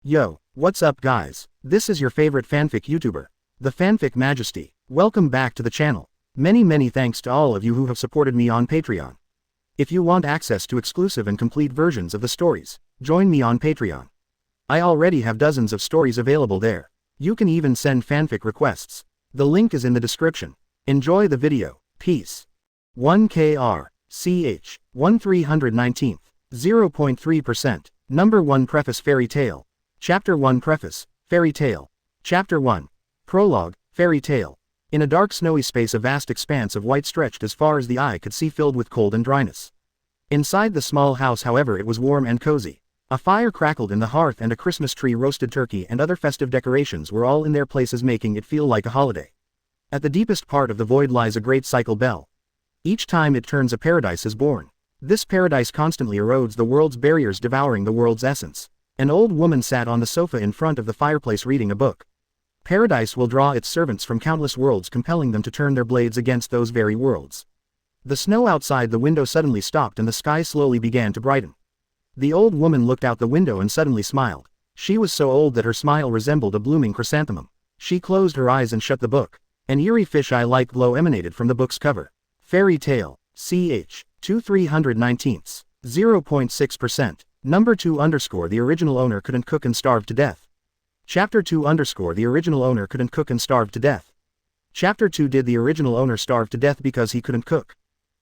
Yo, what's up guys? This is your favorite fanfic YouTuber, the Fanfic Majesty. Welcome back to the channel. Many thanks to all of you who have supported me on Patreon. If you want access to exclusive and complete versions of the stories, join me on Patreon. I already have dozens of stories available there. You can even send fanfic requests. The link is in the description. Enjoy the video. Peace. 1KR, CH, 1319th, 0.3%, Number 1 Preface Fairy Tale. Chapter 1 Preface, Fairy Tale. Chapter 1. Prologue, Fairy Tale. In a dark snowy space a vast expanse of white stretched as far as the eye could see, filled with cold and dryness. Inside the small house however it was warm and cozy. A fire crackled in the hearth and a Christmas tree, roasted turkey and other festive decorations were all in their places, making it feel like a holiday. At the deepest part of the void lies a great cycle bell. Each time it turns a paradise is born. This paradise constantly erodes the world's barriers, devouring the world's essence. An old woman sat on the sofa in front of the fireplace reading a book. Paradise will draw its servants from countless worlds, compelling them to turn their blades against those very worlds. The snow outside the window suddenly stopped and the sky slowly began to brighten. The old woman looked out the window and suddenly smiled. She was so old that her smile resembled a blooming chrysanthemum. She closed her eyes and shut the book. An eerie fish-eye-like glow emanated from the book's cover. Fairy Tale, CH, 2319th, 0.6%. Number 2 _ the original owner couldn't cook and starved to death. Chapter 2 _ the original owner couldn't cook and starved to death. Chapter 2. Did the original owner starve to death because he couldn't cook?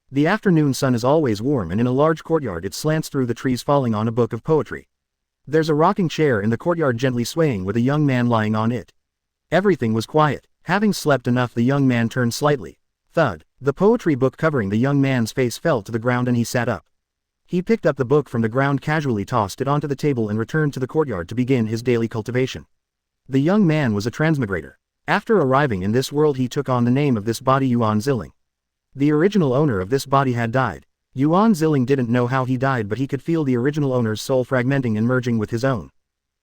The afternoon sun is always warm and in a large courtyard it slants through the trees, falling on a book of poetry. There's a rocking chair in the courtyard gently swaying with a young man lying on it. Everything was quiet. Having slept enough, the young man turned slightly. Thud. The poetry book covering the young man's face fell to the ground and he sat up. He picked up the book from the ground, casually tossed it onto the table and returned to the courtyard to begin his daily cultivation. The young man was a transmigrator. After arriving in this world he took on the name of this body, Yuan Xiling. The original owner of this body had died. Yuan Xiling didn't know how he died, but he could feel the original owner's soul fragmenting and merging with his own.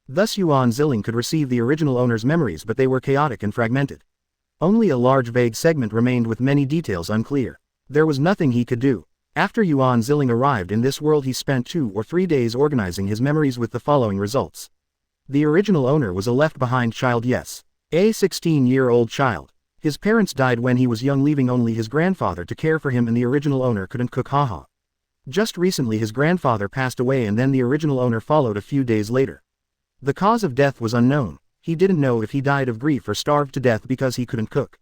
Thus Yuan Xiling could receive the original owner's memories, but they were chaotic and fragmented. Only a large vague segment remained with many details unclear. There was nothing he could do. After Yuan Xiling arrived in this world he spent 2 or 3 days organizing his memories with the following results. The original owner was a left-behind child, yes. A 16-year-old child. His parents died when he was young, leaving only his grandfather to care for him, and the original owner couldn't cook, haha. Just recently his grandfather passed away and then the original owner followed a few days later. The cause of death was unknown. He didn't know if he died of grief or starved to death because he couldn't cook.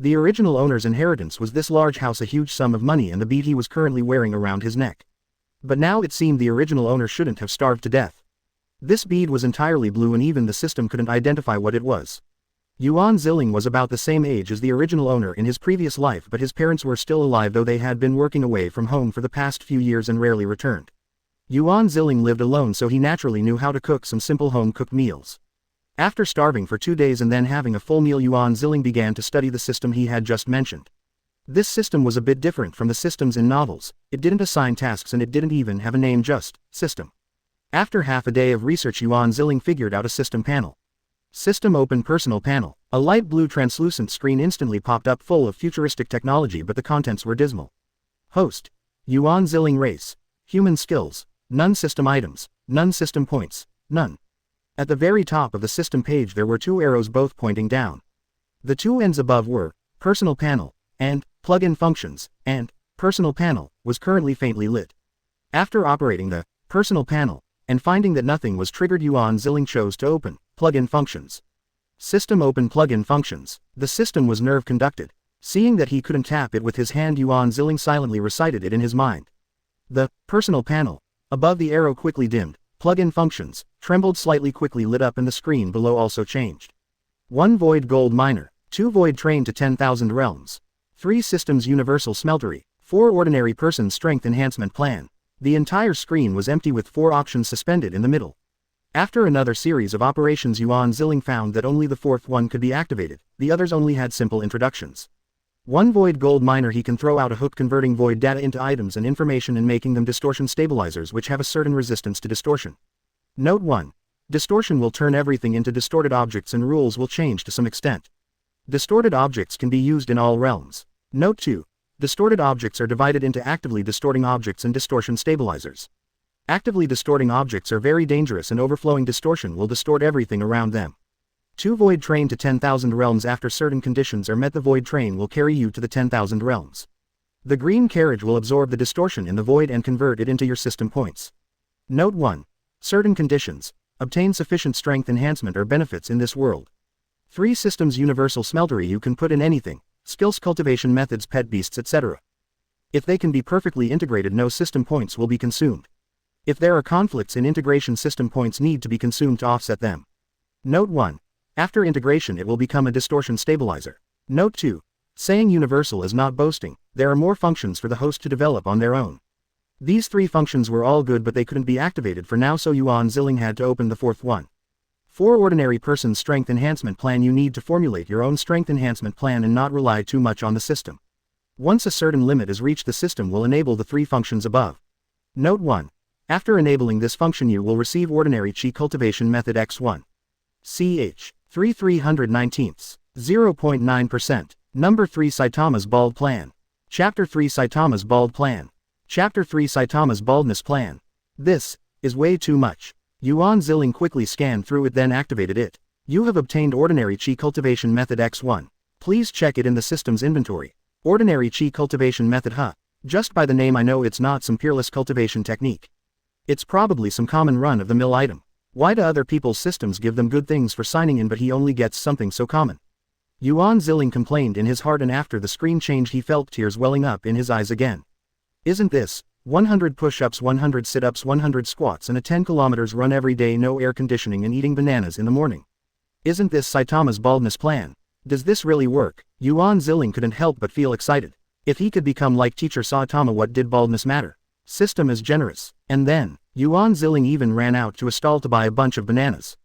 The original owner's inheritance was this large house, a huge sum of money, and the bead he was currently wearing around his neck. But now it seemed the original owner shouldn't have starved to death. This bead was entirely blue and even the system couldn't identify what it was. Yuan Xiling was about the same age as the original owner in his previous life, but his parents were still alive, though they had been working away from home for the past few years and rarely returned. Yuan Xiling lived alone, so he naturally knew how to cook some simple home-cooked meals. After starving for 2 days and then having a full meal, Yuan Xiling began to study the system he had just mentioned. This system was a bit different from the systems in novels. It didn't assign tasks and it didn't even have a name, just system. After half a day of research, Yuan Xiling figured out a system panel. System open, personal panel. A light blue translucent screen instantly popped up, full of futuristic technology, but the contents were dismal. Host. Yuan Xiling race. Human skills. None. System items. None. System points. None. At the very top of the system page there were 2 arrows, both pointing down. The 2 ends above were personal panel and plug-in functions, and personal panel was currently faintly lit. After operating the personal panel and finding that nothing was triggered, Yuan Xiling chose to open plug-in functions. System open plug-in functions. The system was nerve conducted. Seeing that he couldn't tap it with his hand, Yuan Xiling silently recited it in his mind. The personal panel above the arrow quickly dimmed. Plug-in functions trembled slightly, quickly lit up, and the screen below also changed. 1 void gold miner, 2 void train to 10,000 realms, 3 systems universal smeltery, 4 ordinary person strength enhancement plan. The entire screen was empty with 4 options suspended in the middle. After another series of operations, Yuan Xiling found that only the 4th one could be activated, the others only had simple introductions. 1 void gold miner, he can throw out a hook converting void data into items and information and making them distortion stabilizers which have a certain resistance to distortion. Note 1. Distortion will turn everything into distorted objects and rules will change to some extent. Distorted objects can be used in all realms. Note 2. Distorted objects are divided into actively distorting objects and distortion stabilizers. Actively distorting objects are very dangerous and overflowing distortion will distort everything around them. 2 Void Train to 10,000 realms. After certain conditions are met, the Void Train will carry you to the 10,000 realms. The green carriage will absorb the distortion in the void and convert it into your system points. Note 1. Certain conditions. Obtain sufficient strength enhancement or benefits in this world. 3 Systems Universal Smeltery. You can put in anything, skills, cultivation methods, pet beasts, etc. If they can be perfectly integrated, no system points will be consumed. If there are conflicts in integration, system points need to be consumed to offset them. Note 1. After integration it will become a distortion stabilizer. Note 2. Saying universal is not boasting, there are more functions for the host to develop on their own. These 3 functions were all good but they couldn't be activated for now, so Yuan Xiling had to open the 4th one. For ordinary person's strength enhancement plan, you need to formulate your own strength enhancement plan and not rely too much on the system. Once a certain limit is reached, the system will enable the 3 functions above. Note 1. After enabling this function you will receive ordinary chi cultivation method X1. Ch. 3/319. 0.9%. Number 3 Saitama's Bald Plan. Chapter 3 Saitama's Bald Plan. Chapter 3 Saitama's Baldness Plan. This is way too much. Yuan Xiling quickly scanned through it then activated it. You have obtained ordinary chi cultivation method X1. Please check it in the system's inventory. Ordinary chi cultivation method, huh? Just by the name I know it's not some peerless cultivation technique. It's probably some common run-of-the-mill item. Why do other people's systems give them good things for signing in but he only gets something so common? Yuan Xiling complained in his heart, and after the screen changed he felt tears welling up in his eyes again. Isn't this 100 push-ups, 100 sit-ups, 100 squats and a 10 kilometers run every day, no air conditioning and eating bananas in the morning? Isn't this Saitama's baldness plan? Does this really work? Yuan Xiling couldn't help but feel excited. If he could become like teacher Saitama, what did baldness matter? System is generous. And then, Yuan Xiling even ran out to a stall to buy a bunch of bananas.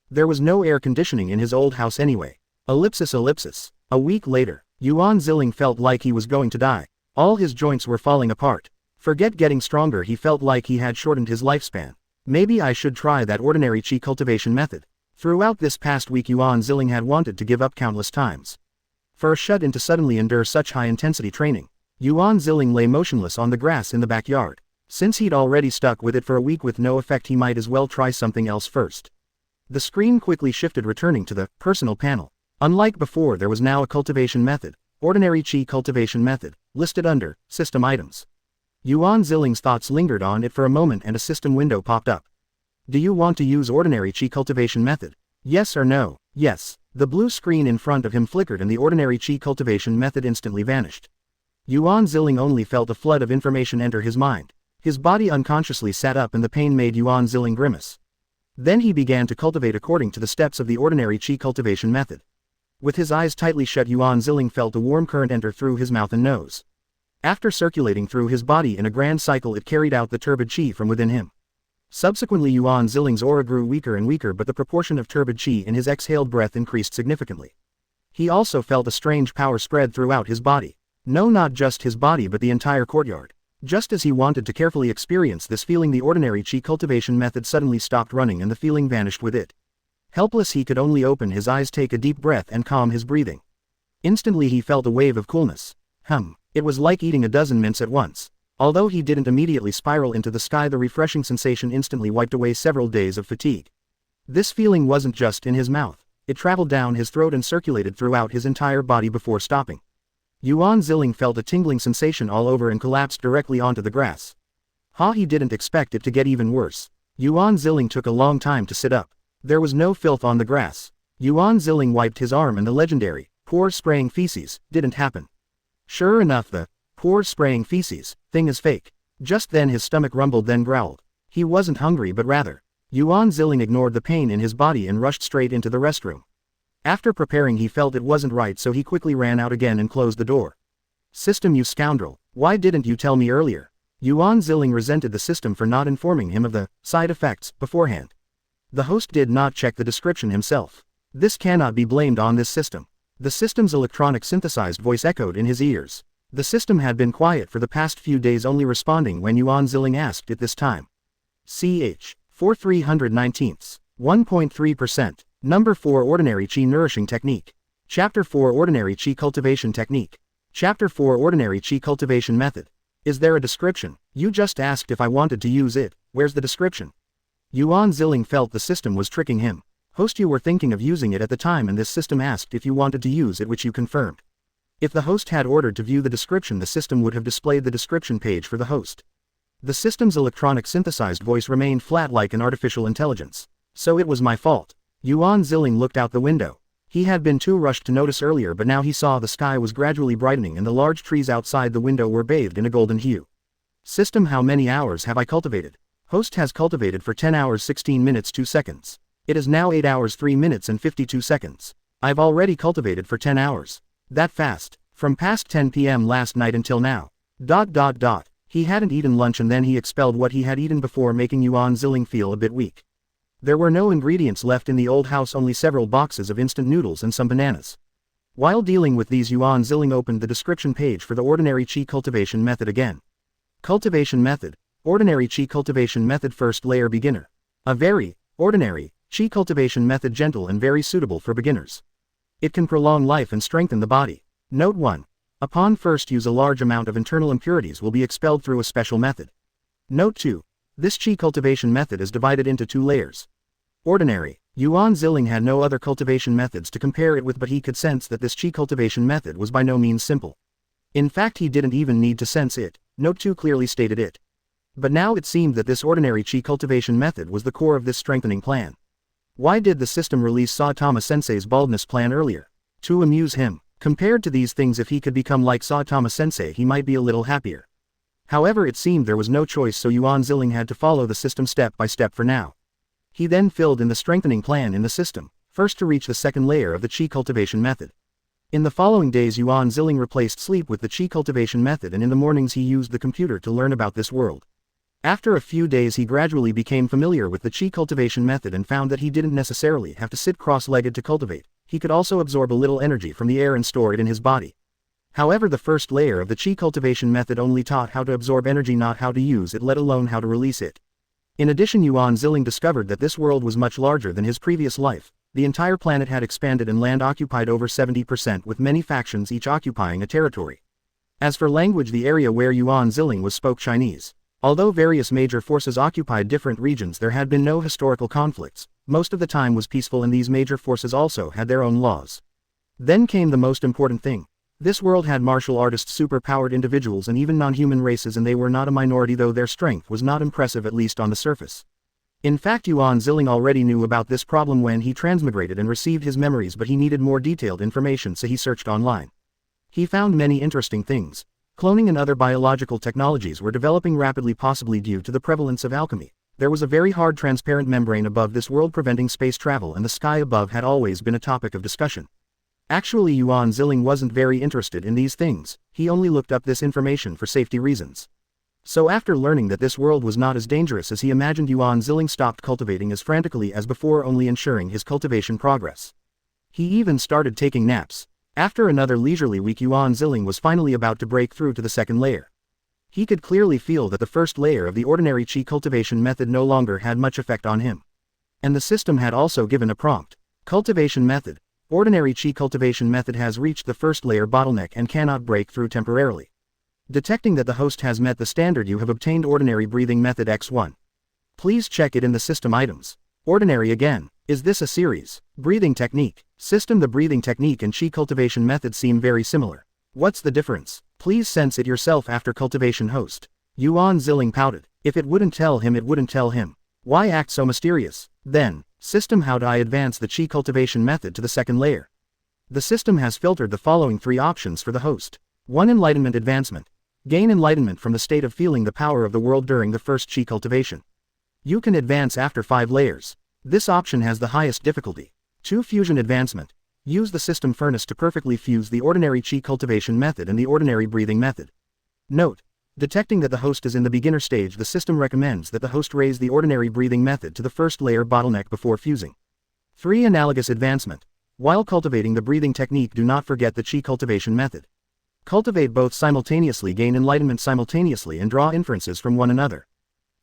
There was no air conditioning in his old house anyway. Ellipsis. A week later, Yuan Xiling felt like he was going to die. All his joints were falling apart. Forget getting stronger, he felt like he had shortened his lifespan. Maybe I should try that ordinary chi cultivation method. Throughout this past week Yuan Xiling had wanted to give up countless times. For a shut-in to suddenly endure such high-intensity training, Yuan Xiling lay motionless on the grass in the backyard. Since he'd already stuck with it for a week with no effect, he might as well try something else first. The screen quickly shifted, returning to the personal panel. Unlike before, there was now a cultivation method, ordinary chi cultivation method, listed under system items. Yuan Xiling's thoughts lingered on it for a moment and a system window popped up. Do you want to use ordinary chi cultivation method? Yes or no? Yes. The blue screen in front of him flickered and the ordinary chi cultivation method instantly vanished. Yuan Xiling only felt a flood of information enter his mind. His body unconsciously sat up and the pain made Yuan Xiling grimace. Then he began to cultivate according to the steps of the ordinary chi cultivation method. With his eyes tightly shut, Yuan Xiling felt a warm current enter through his mouth and nose. After circulating through his body in a grand cycle, it carried out the turbid chi from within him. Subsequently, Yuan Xiling's aura grew weaker and weaker, but the proportion of turbid chi in his exhaled breath increased significantly. He also felt a strange power spread throughout his body. No, not just his body but the entire courtyard. Just as he wanted to carefully experience this feeling, the ordinary chi cultivation method suddenly stopped running and the feeling vanished with it. Helpless, he could only open his eyes, take a deep breath and calm his breathing. Instantly he felt a wave of coolness. It was like eating a dozen mints at once. Although he didn't immediately spiral into the sky, the refreshing sensation instantly wiped away several days of fatigue. This feeling wasn't just in his mouth. It traveled down his throat and circulated throughout his entire body before stopping. Yuan Xiling felt a tingling sensation all over and collapsed directly onto the grass. He didn't expect it to get even worse. Yuan Xiling took a long time to sit up. There was no filth on the grass. Yuan Xiling wiped his arm and the legendary pore spraying feces didn't happen. Sure enough, the pore spraying feces thing is fake. Just then his stomach rumbled, then growled. He wasn't hungry but rather. Yuan Xiling ignored the pain in his body and rushed straight into the restroom. After preparing, he felt it wasn't right, so he quickly ran out again and closed the door. System, you scoundrel, why didn't you tell me earlier? Yuan Xiling resented the system for not informing him of the side effects beforehand. The host did not check the description himself. This cannot be blamed on this system. The system's electronic synthesized voice echoed in his ears. The system had been quiet for the past few days, only responding when Yuan Xiling asked it this time. Ch. 4/319. 1.3%. Number 4 Ordinary Chi Nourishing Technique. Chapter 4 Ordinary Chi Cultivation Technique. Chapter 4 Ordinary Chi Cultivation Method. Is there a description? You just asked if I wanted to use it. Where's the description? Yuan Xiling felt the system was tricking him. Host, you were thinking of using it at the time and this system asked if you wanted to use it, which you confirmed. If the host had ordered to view the description, the system would have displayed the description page for the host. The system's electronic synthesized voice remained flat like an artificial intelligence. So it was my fault. Yuan Xiling looked out the window. He had been too rushed to notice earlier, but now he saw the sky was gradually brightening and the large trees outside the window were bathed in a golden hue. System, how many hours have I cultivated? Host has cultivated for 10 hours 16 minutes 2 seconds. It is now 8 hours 3 minutes and 52 seconds. I've already cultivated for 10 hours. That fast. From past 10 p.m. last night until now. ... He hadn't eaten lunch and then he expelled what he had eaten before, making Yuan Xiling feel a bit weak. There were no ingredients left in the old house, only several boxes of instant noodles and some bananas. While dealing with these, Yuan Xiling opened the description page for the ordinary Qi cultivation method again. Cultivation method. Ordinary Qi cultivation method, first layer, beginner. A very ordinary Qi cultivation method, gentle and very suitable for beginners. It can prolong life and strengthen the body. Note 1. Upon first use, a large amount of internal impurities will be expelled through a special method. Note 2. This Qi cultivation method is divided into 2 layers. Ordinary. Yuan Xiling had no other cultivation methods to compare it with, but he could sense that this Qi cultivation method was by no means simple. In fact, he didn't even need to sense it. Note 2 clearly stated it. But now it seemed that this ordinary Qi cultivation method was the core of this strengthening plan. Why did the system release Saitama-sensei's baldness plan earlier? To amuse him. Compared to these things, if he could become like Saitama-sensei, he might be a little happier. However, it seemed there was no choice, so Yuan Xiling had to follow the system step by step for now. He then filled in the strengthening plan in the system, first to reach the second layer of the Qi cultivation method. In the following days, Yuan Xiling replaced sleep with the Qi cultivation method, and in the mornings he used the computer to learn about this world. After a few days, he gradually became familiar with the Qi cultivation method and found that he didn't necessarily have to sit cross-legged to cultivate. He could also absorb a little energy from the air and store it in his body. However, the first layer of the Qi cultivation method only taught how to absorb energy, not how to use it, let alone how to release it. In addition, Yuan Xiling discovered that this world was much larger than his previous life. The entire planet had expanded and land occupied over 70%, with many factions each occupying a territory. As for language, the area where Yuan Xiling was spoke Chinese. Although various major forces occupied different regions, there had been no historical conflicts. Most of the time was peaceful, and these major forces also had their own laws. Then came the most important thing. This world had martial artists, super-powered individuals, and even non-human races, and they were not a minority, though their strength was not impressive, at least on the surface. In fact, Yuan Xiling already knew about this problem when he transmigrated and received his memories, but he needed more detailed information, so he searched online. He found many interesting things. Cloning and other biological technologies were developing rapidly, possibly due to the prevalence of alchemy. There was a very hard transparent membrane above this world preventing space travel, and the sky above had always been a topic of discussion. Actually, Yuan Xiling wasn't very interested in these things. He only looked up this information for safety reasons. So after learning that this world was not as dangerous as he imagined, Yuan Xiling stopped cultivating as frantically as before, only ensuring his cultivation progress. He even started taking naps. After another leisurely week, Yuan Xiling was finally about to break through to the second layer. He could clearly feel that the first layer of the ordinary Qi cultivation method no longer had much effect on him. And the system had also given a prompt. Cultivation method. Ordinary Qi cultivation method has reached the first layer bottleneck and cannot break through temporarily. Detecting that the host has met the standard, you have obtained ordinary breathing method X1. Please check it in the system items. Ordinary again. Is this a series? Breathing technique. System. The breathing technique and Qi cultivation method seem very similar. What's the difference? Please sense it yourself after cultivation. Host. Yuan Xiling pouted. If it wouldn't tell him, it wouldn't tell him. Why act so mysterious? Then. System. How do I advance the Qi cultivation method to the second layer? The system has filtered the following 3 options for the host. 1. Enlightenment advancement. Gain enlightenment from the state of feeling the power of the world during the first Qi cultivation. You can advance after 5 layers. This option has the highest difficulty. 2. Fusion advancement. Use the system furnace to perfectly fuse the ordinary Qi cultivation method and the ordinary breathing method. Note. Detecting that the host is in the beginner stage, the system recommends that the host raise the ordinary breathing method to the first layer bottleneck before fusing. 3. Analogous advancement. While cultivating the breathing technique, do not forget the Qi cultivation method. Cultivate both simultaneously, gain enlightenment simultaneously, and draw inferences from one another.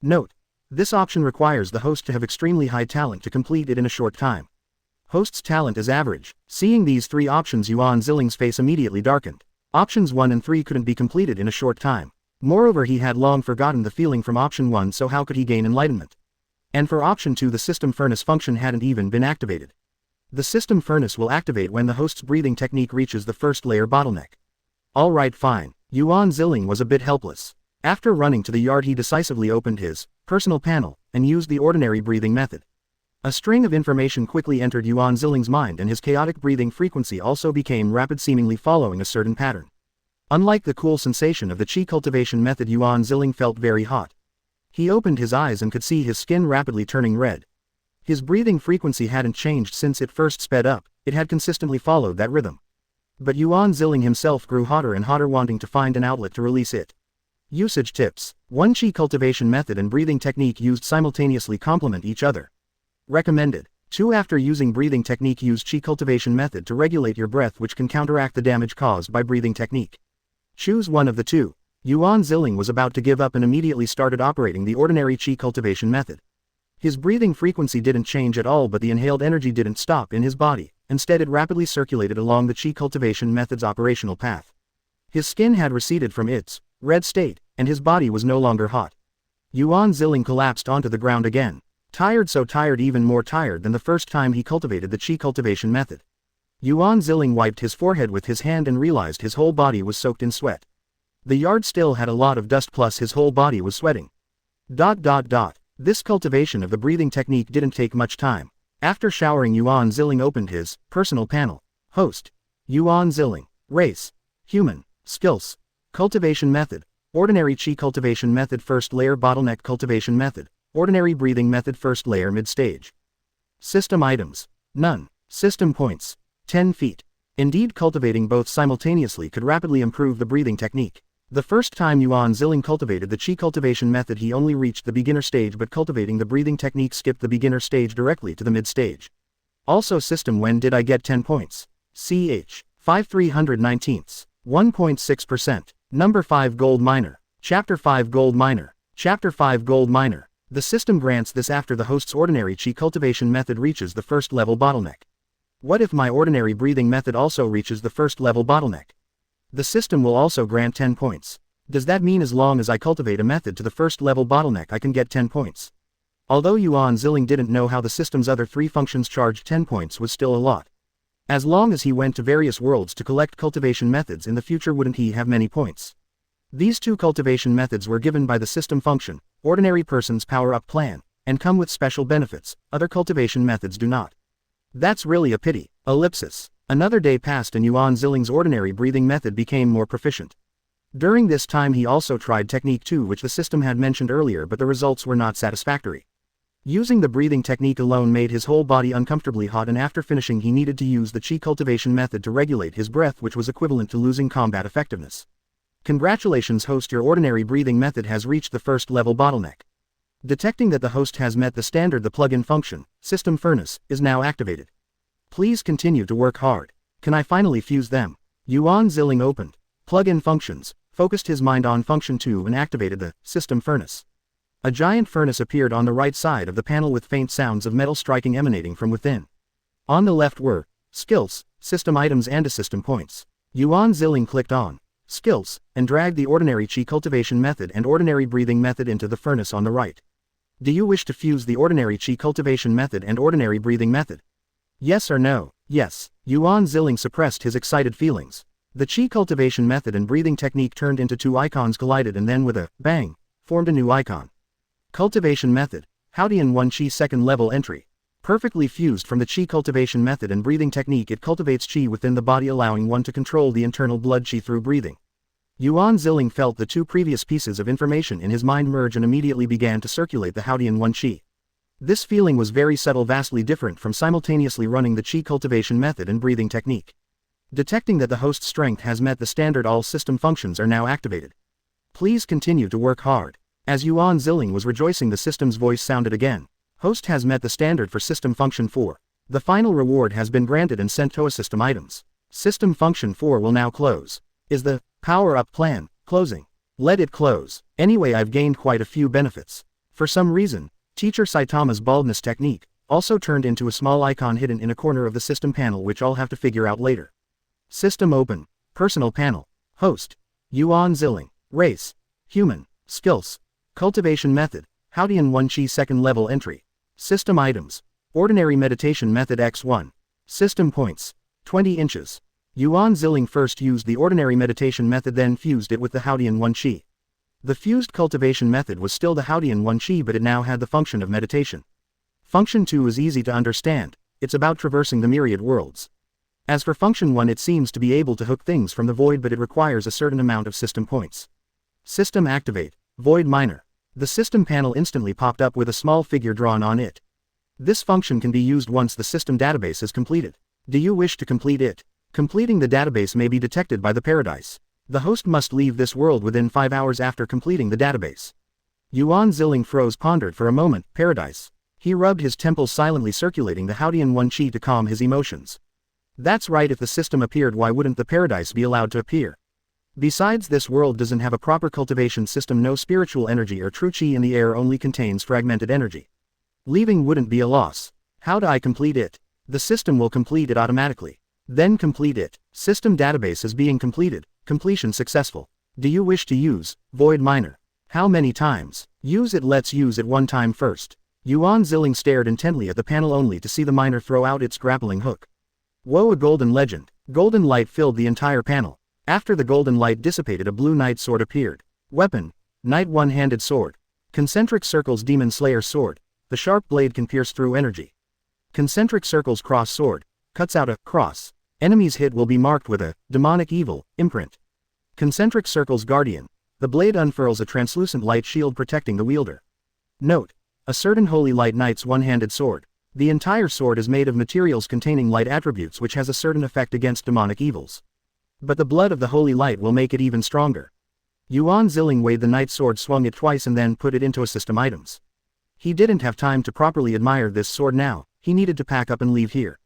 Note. This option requires the host to have extremely high talent to complete it in a short time. Host's talent is average. Seeing these 3 options, Yuan Xiling's face immediately darkened. Options 1 and 3 couldn't be completed in a short time. Moreover, he had long forgotten the feeling from option 1, so how could he gain enlightenment? And for option 2, the system furnace function hadn't even been activated. The system furnace will activate when the host's breathing technique reaches the first layer bottleneck. Alright, fine. Yuan Xiling was a bit helpless. After running to the yard, he decisively opened his personal panel and used the ordinary breathing method. A string of information quickly entered Yuan Xiling's mind, and his chaotic breathing frequency also became rapid, seemingly following a certain pattern. Unlike the cool sensation of the chi cultivation method, Yuan Xiling felt very hot. He opened his eyes and could see his skin rapidly turning red. His breathing frequency hadn't changed since it first sped up, it had consistently followed that rhythm. But Yuan Xiling himself grew hotter and hotter, wanting to find an outlet to release it. Usage tips. 1. Chi cultivation method and breathing technique used simultaneously complement each other. Recommended. 2. After using breathing technique, use chi cultivation method to regulate your breath, which can counteract the damage caused by breathing technique. Choose one of the two. Yuan Xiling was about to give up and immediately started operating the ordinary chi cultivation method. His breathing frequency didn't change at all, but the inhaled energy didn't stop in his body. Instead, it rapidly circulated along the chi cultivation method's operational path. His skin had receded from its red state, and his body was no longer hot. Yuan Xiling collapsed onto the ground again. Tired, so tired, even more tired than the first time he cultivated the chi cultivation method. Yuan Xiling wiped his forehead with his hand and realized his whole body was soaked in sweat. The yard still had a lot of dust, plus his whole body was sweating. This cultivation of the breathing technique didn't take much time. After showering, Yuan Xiling opened his personal panel. Host. Yuan Xiling. Race. Human. Skills. Cultivation method. Ordinary chi cultivation method, first layer bottleneck cultivation method. Ordinary breathing method, first layer mid stage. System items. None. System points. 10 feet. Indeed, cultivating both simultaneously could rapidly improve the breathing technique. The first time Yuan Xiling cultivated the chi cultivation method, he only reached the beginner stage, but cultivating the breathing technique skipped the beginner stage directly to the mid stage. Also, system, when did I get 10 points? Ch. 5/319. 1.6%. Number 5 Gold Miner. Chapter 5 Gold Miner. Chapter 5 Gold Miner. The system grants this after the host's ordinary chi cultivation method reaches the first level bottleneck. What if my ordinary breathing method also reaches the first level bottleneck? The system will also grant 10 points. Does that mean as long as I cultivate a method to the first level bottleneck, I can get 10 points? Although Yuan Xiling didn't know how the system's other 3 functions charged, 10 points was still a lot. As long as he went to various worlds to collect cultivation methods in the future, wouldn't he have many points? These 2 cultivation methods were given by the system function, ordinary person's power-up plan, and come with special benefits. Other cultivation methods do not. That's really a pity. Ellipsis. Another day passed and Yuan Xiling's ordinary breathing method became more proficient. During this time he also tried technique 2, which the system had mentioned earlier, but the results were not satisfactory. Using the breathing technique alone made his whole body uncomfortably hot, and after finishing he needed to use the chi cultivation method to regulate his breath, which was equivalent to losing combat effectiveness. Congratulations host, your ordinary breathing method has reached the first level bottleneck. Detecting that the host has met the standard, the plug-in function, System Furnace, is now activated. Please continue to work hard. Can I finally fuse them? Yuan Xiling opened plug-in functions, focused his mind on function 2 and activated the System Furnace. A giant furnace appeared on the right side of the panel with faint sounds of metal striking emanating from within. On the left were skills, system items and system points. Yuan Xiling clicked on skills and dragged the ordinary chi cultivation method and ordinary breathing method into the furnace on the right. Do you wish to fuse the ordinary chi cultivation method and ordinary breathing method? Yes or no? Yes. Yuan Xiling suppressed his excited feelings. The chi cultivation method and breathing technique turned into 2 icons, collided, and then with a bang, formed a new icon. Cultivation method. Haodian 1 chi second level entry. Perfectly fused from the chi cultivation method and breathing technique, it cultivates chi within the body, allowing one to control the internal blood chi through breathing. Yuan Xiling felt the 2 previous pieces of information in his mind merge and immediately began to circulate the Haodian 1 chi. This feeling was very subtle, vastly different from simultaneously running the chi cultivation method and breathing technique. Detecting that the host's strength has met the standard, all system functions are now activated. Please continue to work hard. As Yuan Xiling was rejoicing, the system's voice sounded again. Host has met the standard for system function 4. The final reward has been granted and sent to a system items. System function 4 will now close. Is the power-up plan closing? Let it close. Anyway, I've gained quite a few benefits. For some reason, Teacher Saitama's baldness technique also turned into a small icon hidden in a corner of the system panel, which I'll have to figure out later. System open. Personal panel. Host. Yuan Xiling. Race. Human. Skills. Cultivation method. Haodian 1 Chi second level entry. System items. Ordinary meditation method X1. System points. 20 inches. Yuan Xiling first used the ordinary meditation method, then fused it with the Haodian 1 Chi. The fused cultivation method was still the Haodian 1 Chi, but it now had the function of meditation. Function 2 is easy to understand. It's about traversing the myriad worlds. As for function 1, it seems to be able to hook things from the void, but it requires a certain amount of system points. System activate. Void miner. The system panel instantly popped up with a small figure drawn on it. This function can be used once the system database is completed. Do you wish to complete it? Completing the database may be detected by the paradise. The host must leave this world within 5 hours after completing the database. Yuan Xiling froze, pondered for a moment. Paradise. He rubbed his temples, silently circulating the Haodian 1 Chi to calm his emotions. That's right, if the system appeared, why wouldn't the paradise be allowed to appear? Besides, this world doesn't have a proper cultivation system, no spiritual energy or true chi in the air, only contains fragmented energy. Leaving wouldn't be a loss. How do I complete it? The system will complete it automatically. Then complete it. System database is being completed. Completion successful. Do you wish to use Void Miner? How many times? Use it. Let's use it one time first. Yuan Xiling stared intently at the panel only to see the miner throw out its grappling hook. Whoa, a golden legend. Golden light filled the entire panel. After the golden light dissipated, a blue knight sword appeared. Weapon. Knight one-handed sword. Concentric circles demon slayer sword. The sharp blade can pierce through energy. Concentric circles cross sword. Cuts out a cross. Enemy's hit will be marked with a demonic evil imprint. Concentric circles guardian. The blade unfurls a translucent light shield protecting the wielder. Note. A certain holy light knight's one-handed sword. The entire sword is made of materials containing light attributes, which has a certain effect against demonic evils. But the blood of the holy light will make it even stronger. Yuan Xiling weighed the knight's sword, swung it twice, and then put it into a system items. He didn't have time to properly admire this sword now. He needed to pack up and leave here.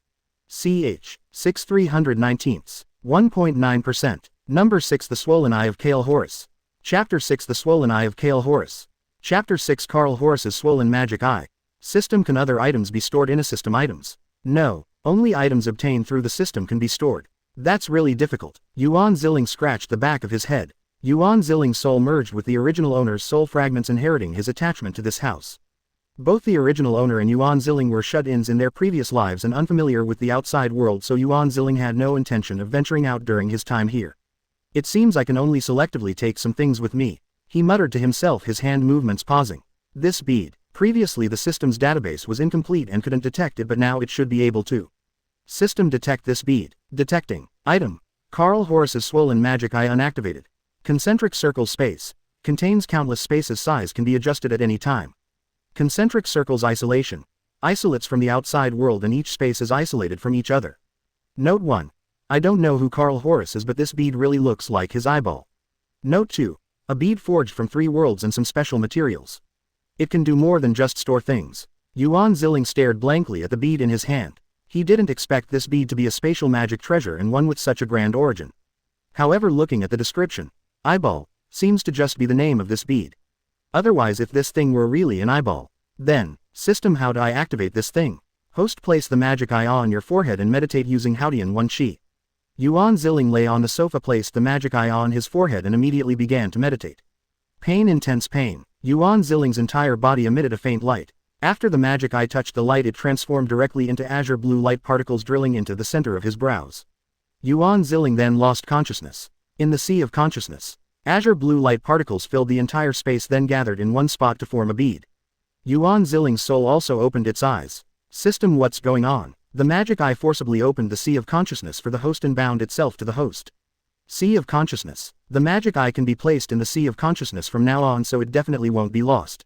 Ch. 6/319. 1.9%. Number 6, The Swollen Eye of Kale Horus. Chapter 6, The Swollen Eye of Kale Horus. Chapter 6, Karl Horus's Swollen Magic Eye. System. Can other items be stored in a system items? No, only items obtained through the system can be stored. That's really difficult. Yuan Xiling scratched the back of his head. Yuan Xiling's soul merged with the original owner's soul fragments, inheriting his attachment to this house. Both the original owner and Yuan Xiling were shut-ins in their previous lives and unfamiliar with the outside world, so Yuan Xiling had no intention of venturing out during his time here. It seems I can only selectively take some things with me, he muttered to himself, his hand movements pausing. This bead. Previously the system's database was incomplete and couldn't detect it, but now it should be able to. System. Detect this bead. Detecting. Item. Karl Horus's Swollen Magic Eye unactivated. Concentric circle space. Contains countless spaces. Size can be adjusted at any time. Concentric circles isolation. Isolates from the outside world, and each space is isolated from each other. Note 1. I don't know who Karl Horus is, but this bead really looks like his eyeball. Note 2. A bead forged from 3 worlds and some special materials. It can do more than just store things. Yuan Xiling stared blankly at the bead in his hand. He didn't expect this bead to be a spatial magic treasure and one with such a grand origin. However, looking at the description, eyeball seems to just be the name of this bead. Otherwise, if this thing were really an eyeball, then, system, how do I activate this thing? Host. Place the magic eye on your forehead and meditate using Haodian 1 Chi. Yuan Xiling lay on the sofa, placed the magic eye on his forehead and immediately began to meditate. Pain. Intense pain. Yuan Xiling's entire body emitted a faint light. After the magic eye touched the light, it transformed directly into azure blue light particles, drilling into the center of his brows. Yuan Xiling then lost consciousness. In the sea of consciousness, azure blue light particles filled the entire space, then gathered in one spot to form a bead. Yuan Xiling's soul also opened its eyes. System. What's going on? The magic eye forcibly opened the sea of consciousness for the host and bound itself to the host. Sea of consciousness. The magic eye can be placed in the sea of consciousness from now on, so it definitely won't be lost.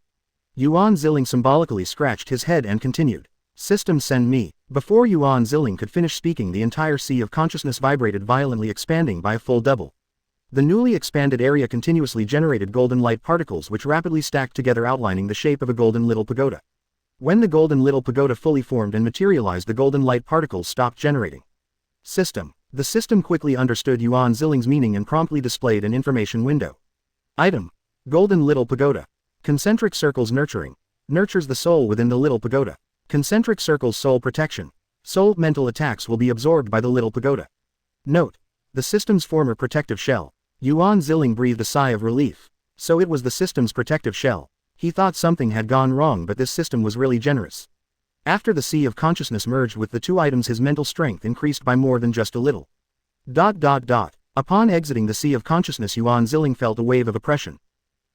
Yuan Xiling symbolically scratched his head and continued. System. Send me. Before Yuan Xiling could finish speaking, the entire sea of consciousness vibrated violently, expanding by a full double. The newly expanded area continuously generated golden light particles, which rapidly stacked together, outlining the shape of a golden little pagoda. When the golden little pagoda fully formed and materialized, the golden light particles stopped generating. System. The system quickly understood Yuan Xiling's meaning and promptly displayed an information window. Item. Golden little pagoda. Concentric circles nurturing. Nurtures the soul within the little pagoda. Concentric circles soul protection. Soul mental attacks will be absorbed by the little pagoda. Note. The system's former protective shell. Yuan Xiling breathed a sigh of relief. So it was the system's protective shell. He thought something had gone wrong, but this system was really generous. After the Sea of Consciousness merged with the two items, his mental strength increased by more than just a little. Upon exiting the Sea of Consciousness, Yuan Xiling felt a wave of oppression.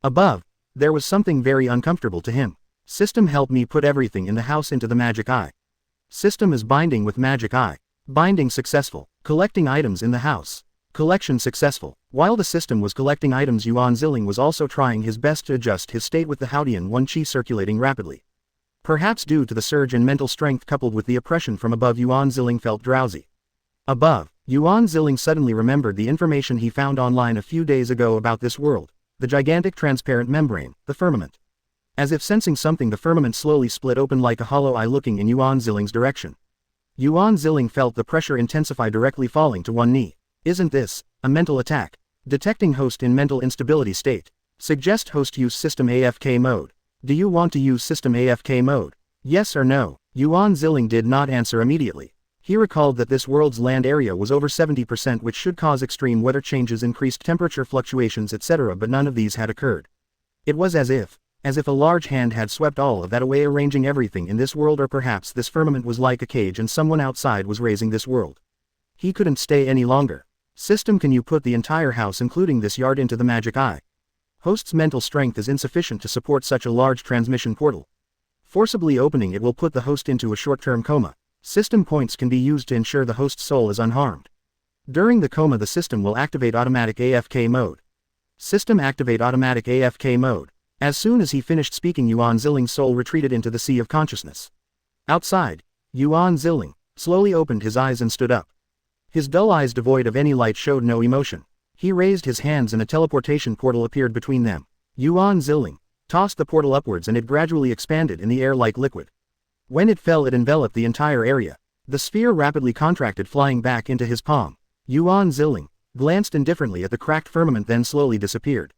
Above, there was something very uncomfortable to him. System, help me put everything in the house into the magic eye. System is binding with magic eye. Binding successful. Collecting items in the house. Collection successful. While the system was collecting items, Yuan Xiling was also trying his best to adjust his state with the Haodian One Qi circulating rapidly. Perhaps due to the surge in mental strength coupled with the oppression from above, Yuan Xiling felt drowsy. Above, Yuan Xiling suddenly remembered the information he found online a few days ago about this world, the gigantic transparent membrane, the firmament. As if sensing something, the firmament slowly split open like a hollow eye looking in Yuan Xiling's direction. Yuan Xiling felt the pressure intensify, directly falling to one knee. Isn't this a mental attack? Detecting host in mental instability state. Suggest host use system AFK mode. Do you want to use system AFK mode? Yes or no? Yuan Xiling did not answer immediately. He recalled that this world's land area was over 70%, which should cause extreme weather changes, increased temperature fluctuations, etc., but none of these had occurred. It was as if a large hand had swept all of that away, arranging everything in this world, or perhaps this firmament was like a cage and someone outside was raising this world. He couldn't stay any longer. System, can you put the entire house including this yard into the magic eye? Host's mental strength is insufficient to support such a large transmission portal. Forcibly opening it will put the host into a short-term coma. System points can be used to ensure the host's soul is unharmed. During the coma, the system will activate automatic AFK mode. System, activate automatic AFK mode. As soon as he finished speaking, Yuan Xiling's soul retreated into the Sea of Consciousness. Outside, Yuan Xiling slowly opened his eyes and stood up. His dull eyes, devoid of any light, showed no emotion. He raised his hands and a teleportation portal appeared between them. Yuan Xiling tossed the portal upwards and it gradually expanded in the air like liquid. When it fell, it enveloped the entire area. The sphere rapidly contracted, flying back into his palm. Yuan Xiling glanced indifferently at the cracked firmament, then slowly disappeared.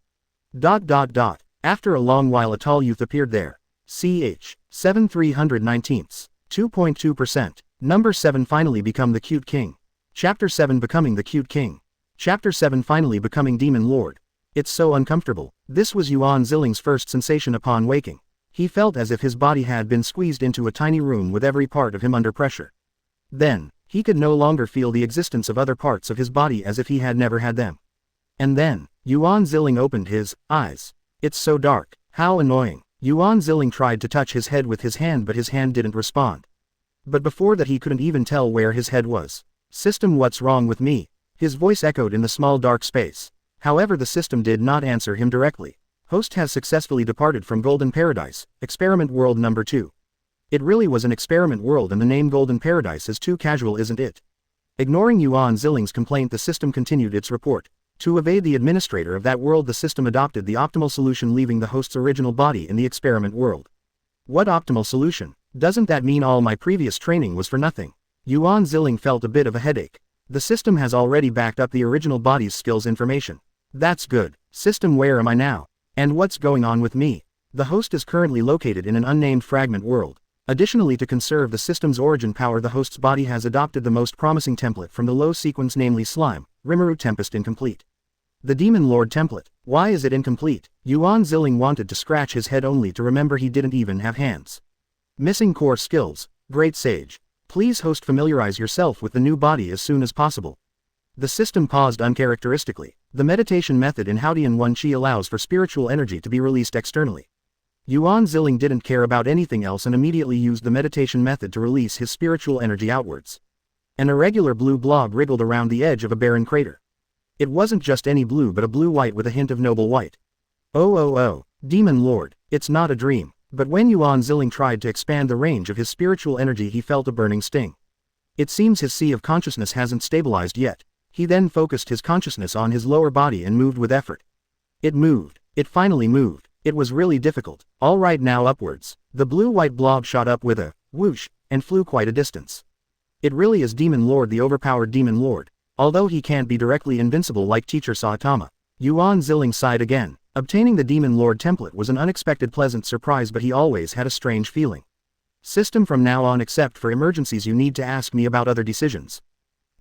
After a long while, a tall youth appeared there. Ch. 7/319. 2.2%. Number 7, finally become the cute king. Chapter 7, becoming the cute king. Chapter 7, finally becoming Demon Lord. It's so uncomfortable. This was Yuan Xiling's first sensation upon waking. He felt as if his body had been squeezed into a tiny room with every part of him under pressure. Then, he could no longer feel the existence of other parts of his body, as if he had never had them. And then, Yuan Xiling opened his eyes. It's so dark. How annoying. Yuan Xiling tried to touch his head with his hand, but his hand didn't respond. But before that, he couldn't even tell where his head was. System, what's wrong with me? His voice echoed in the small dark space. However, the system did not answer him directly. Host has successfully departed from Golden Paradise, Experiment World number 2. It really was an experiment world, and the name Golden Paradise is too casual, isn't it? Ignoring Yuan Xiling's complaint, the system continued its report. To evade the administrator of that world, the system adopted the optimal solution, leaving the host's original body in the experiment world. What optimal solution? Doesn't that mean all my previous training was for nothing? Yuan Xiling felt a bit of a headache. The system has already backed up the original body's skills information. That's good. System, where am I now? And what's going on with me? The host is currently located in an unnamed fragment world. Additionally, to conserve the system's origin power, the host's body has adopted the most promising template from the low sequence, namely Slime, Rimuru Tempest Incomplete. The Demon Lord template. Why is it incomplete? Yuan Xiling wanted to scratch his head, only to remember he didn't even have hands. Missing core skills. Great Sage. Please host, familiarize yourself with the new body as soon as possible. The system paused uncharacteristically. The meditation method in Haodian One Qi allows for spiritual energy to be released externally. Yuan Xiling didn't care about anything else and immediately used the meditation method to release his spiritual energy outwards. An irregular blue blob wriggled around the edge of a barren crater. It wasn't just any blue, but a blue-white with a hint of noble white. Oh, Demon Lord, it's not a dream. But when Yuan Xiling tried to expand the range of his spiritual energy, he felt a burning sting. It seems his Sea of Consciousness hasn't stabilized yet. He then focused his consciousness on his lower body and moved with effort. It moved. It finally moved. It was really difficult. All right, now upwards. The blue-white blob shot up with a whoosh and flew quite a distance. It really is Demon Lord, the overpowered Demon Lord. Although he can't be directly invincible like Teacher Saitama. Yuan Xiling sighed again. Obtaining the Demon Lord template was an unexpected pleasant surprise, but he always had a strange feeling. System, from now on, except for emergencies, you need to ask me about other decisions.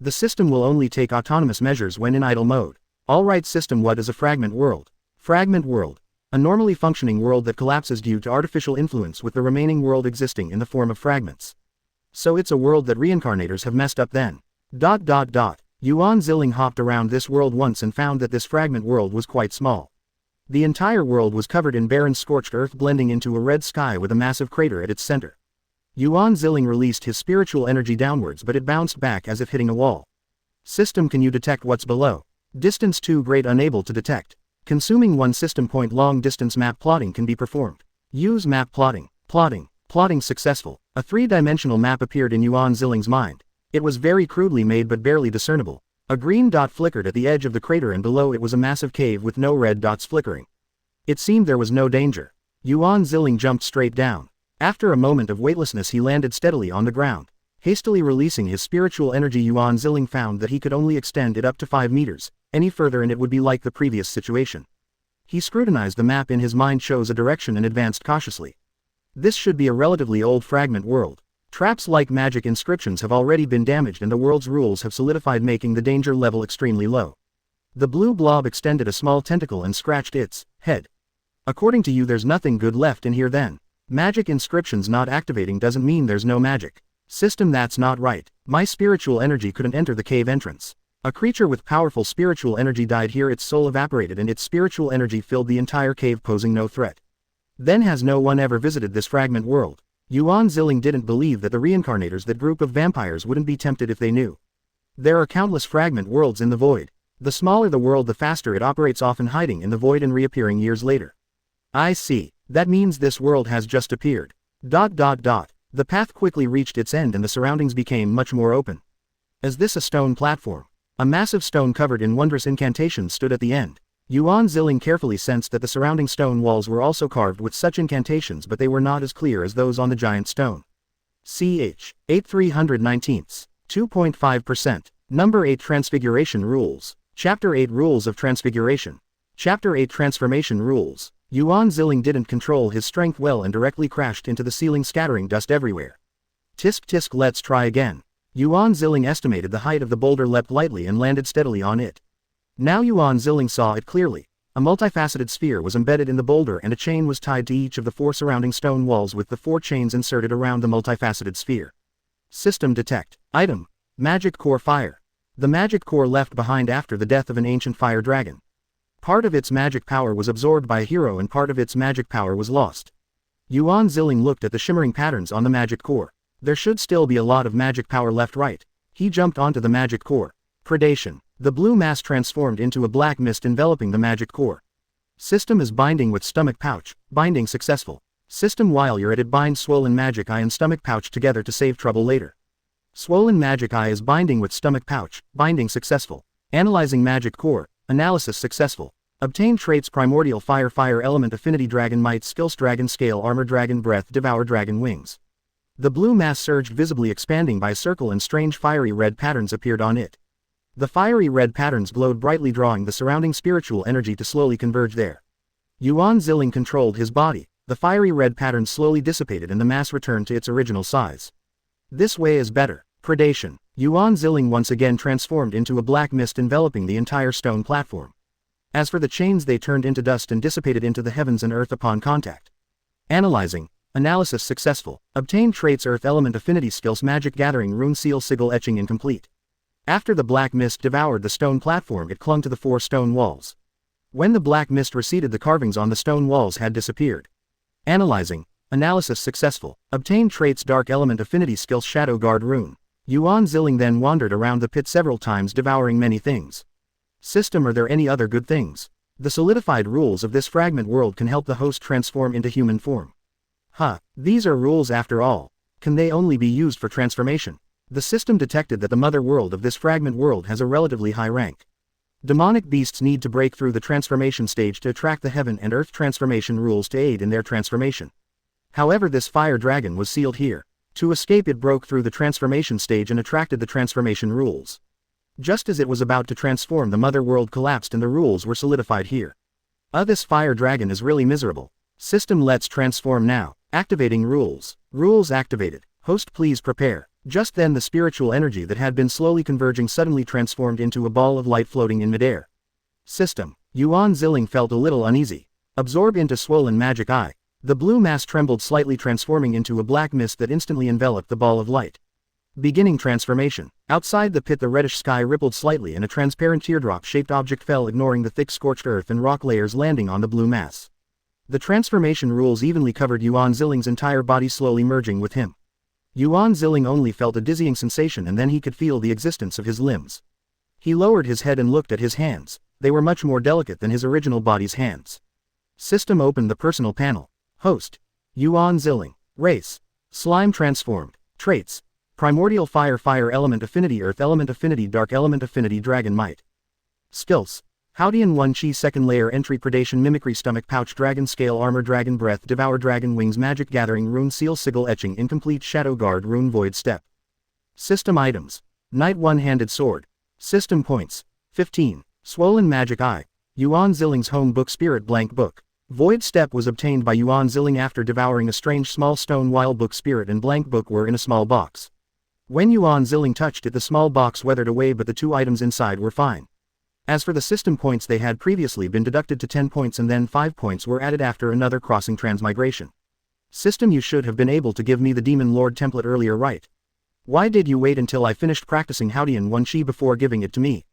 The system will only take autonomous measures when in idle mode. Alright system, what is a fragment world? Fragment world. A normally functioning world that collapses due to artificial influence with the remaining world existing in the form of fragments. So it's a world that reincarnators have messed up then. Yuan Xiling hopped around this world once and found that this fragment world was quite small. The entire world was covered in barren scorched earth blending into a red sky with a massive crater at its center. Yuan Xiling released his spiritual energy downwards, but it bounced back as if hitting a wall. System, can you detect what's below? Distance too great, unable to detect. Consuming 1 system point. Long distance map plotting can be performed. Use map plotting. Plotting successful. A 3-dimensional map appeared in Yuan Xiling's mind. It was very crudely made but barely discernible. A green dot flickered at the edge of the crater and below it was a massive cave with no red dots flickering. It seemed there was no danger. Yuan Xiling jumped straight down. After a moment of weightlessness he landed steadily on the ground. Hastily releasing his spiritual energy, Yuan Xiling found that he could only extend it up to 5 meters. Any further and it would be like the previous situation. He scrutinized the map in his mind, chose a direction and advanced cautiously. This should be a relatively old fragment world. Traps like magic inscriptions have already been damaged and the world's rules have solidified, making the danger level extremely low. The blue blob extended a small tentacle and scratched its head. According to you, there's nothing good left in here then. Magic inscriptions not activating doesn't mean there's no magic. System, that's not right. My spiritual energy couldn't enter the cave entrance. A creature with powerful spiritual energy died here, its soul evaporated and its spiritual energy filled the entire cave, posing no threat. Then has no one ever visited this fragment world? Yuan Xiling didn't believe that the reincarnators, that group of vampires, wouldn't be tempted if they knew. There are countless fragment worlds in the void. The smaller the world the faster it operates, often hiding in the void and reappearing years later. I see. That means this world has just appeared. The path quickly reached its end and the surroundings became much more open. Is this a stone platform? A massive stone covered in wondrous incantations stood at the end. Yuan Xiling carefully sensed that the surrounding stone walls were also carved with such incantations, but they were not as clear as those on the giant stone. Ch. 8/319. 2.5%. Number 8. Transfiguration Rules. Chapter 8 Rules of Transfiguration. Chapter 8 Transformation Rules. Yuan Xiling didn't control his strength well and directly crashed into the ceiling, scattering dust everywhere. Tisk, let's try again. Yuan Xiling estimated the height of the boulder, leapt lightly and landed steadily on it. Now Yuan Xiling saw it clearly. A multifaceted sphere was embedded in the boulder and a chain was tied to each of the 4 surrounding stone walls, with the 4 chains inserted around the multifaceted sphere. System detect. Item. Magic Core Fire. The magic core left behind after the death of an ancient fire dragon. Part of its magic power was absorbed by a hero and part of its magic power was lost. Yuan Xiling looked at the shimmering patterns on the magic core. There should still be a lot of magic power left, right? He jumped onto the magic core. Predation. The blue mass transformed into a black mist enveloping the magic core. System is binding with stomach pouch. Binding successful. System, while you're at it, bind swollen magic eye and stomach pouch together to save trouble later. Swollen magic eye is binding with stomach pouch. Binding successful. Analyzing magic core. Analysis successful. Obtain traits: primordial fire, fire element affinity, dragon might skills, dragon scale, armor, dragon breath, devour, dragon wings. The blue mass surged, visibly expanding by a circle, and strange fiery red patterns appeared on it. The fiery red patterns glowed brightly, drawing the surrounding spiritual energy to slowly converge there. Yuan Xiling controlled his body. The fiery red patterns slowly dissipated and the mass returned to its original size. This way is better. Predation. Yuan Xiling once again transformed into a black mist enveloping the entire stone platform. As for the chains, they turned into dust and dissipated into the heavens and earth upon contact. Analyzing. Analysis successful. Obtain traits: earth element affinity, skills, magic gathering, rune seal, sigil, etching incomplete. After the black mist devoured the stone platform, it clung to the 4 stone walls. When the black mist receded, the carvings on the stone walls had disappeared. Analyzing. Analysis successful. Obtain traits: dark element affinity, skills, shadow guard, rune. Yuan Xiling then wandered around the pit several times, devouring many things. System, are there any other good things? The solidified rules of this fragment world can help the host transform into human form. These are rules after all. Can they only be used for transformation? The system detected that the mother world of this fragment world has a relatively high rank. Demonic beasts need to break through the transformation stage to attract the heaven and earth transformation rules to aid in their transformation. However, this fire dragon was sealed here. To escape, it broke through the transformation stage and attracted the transformation rules. Just as it was about to transform, the mother world collapsed and the rules were solidified here. This fire dragon is really miserable. System, let's transform now. Activating rules. Rules activated. Host, please prepare. Just then the spiritual energy that had been slowly converging suddenly transformed into a ball of light floating in midair. System. Yuan Xiling felt a little uneasy. Absorb into swollen magic eye. The blue mass trembled slightly, transforming into a black mist that instantly enveloped the ball of light. Beginning transformation. Outside the pit the reddish sky rippled slightly and a transparent teardrop-shaped object fell, ignoring the thick scorched earth and rock layers, landing on the blue mass. The transformation rules evenly covered Yuan Xiling's entire body, slowly merging with him. Yuan Xiling only felt a dizzying sensation, and then he could feel the existence of his limbs. He lowered his head and looked at his hands. They were much more delicate than his original body's hands. System opened the personal panel. Host: Yuan Xiling. Race: Slime transformed. Traits: Primordial Fire, Fire Element Affinity, Earth Element Affinity, Dark Element Affinity, Dragon Might. Skills: Haodian 1 Chi, Second Layer Entry, Predation, Mimicry, Stomach Pouch, Dragon Scale, Armor, Dragon Breath, Devour, Dragon Wings, Magic Gathering, Rune Seal, Sigil, Etching, Incomplete, Shadow Guard, Rune Void Step. System items: Knight, One-Handed Sword. System points: 15. Swollen Magic Eye. Yuan Xiling's home book, Spirit Blank Book. Void Step was obtained by Yuan Xiling after devouring a strange small stone while book Spirit and Blank Book were in a small box. When Yuan Xiling touched it, the small box weathered away, but the two items inside were fine. As for the system points, they had previously been deducted to 10 points and then 5 points were added after another crossing transmigration. System: You should have been able to give me the Demon Lord template earlier, right? Why did you wait until I finished practicing Haodian 1 Chi before giving it to me?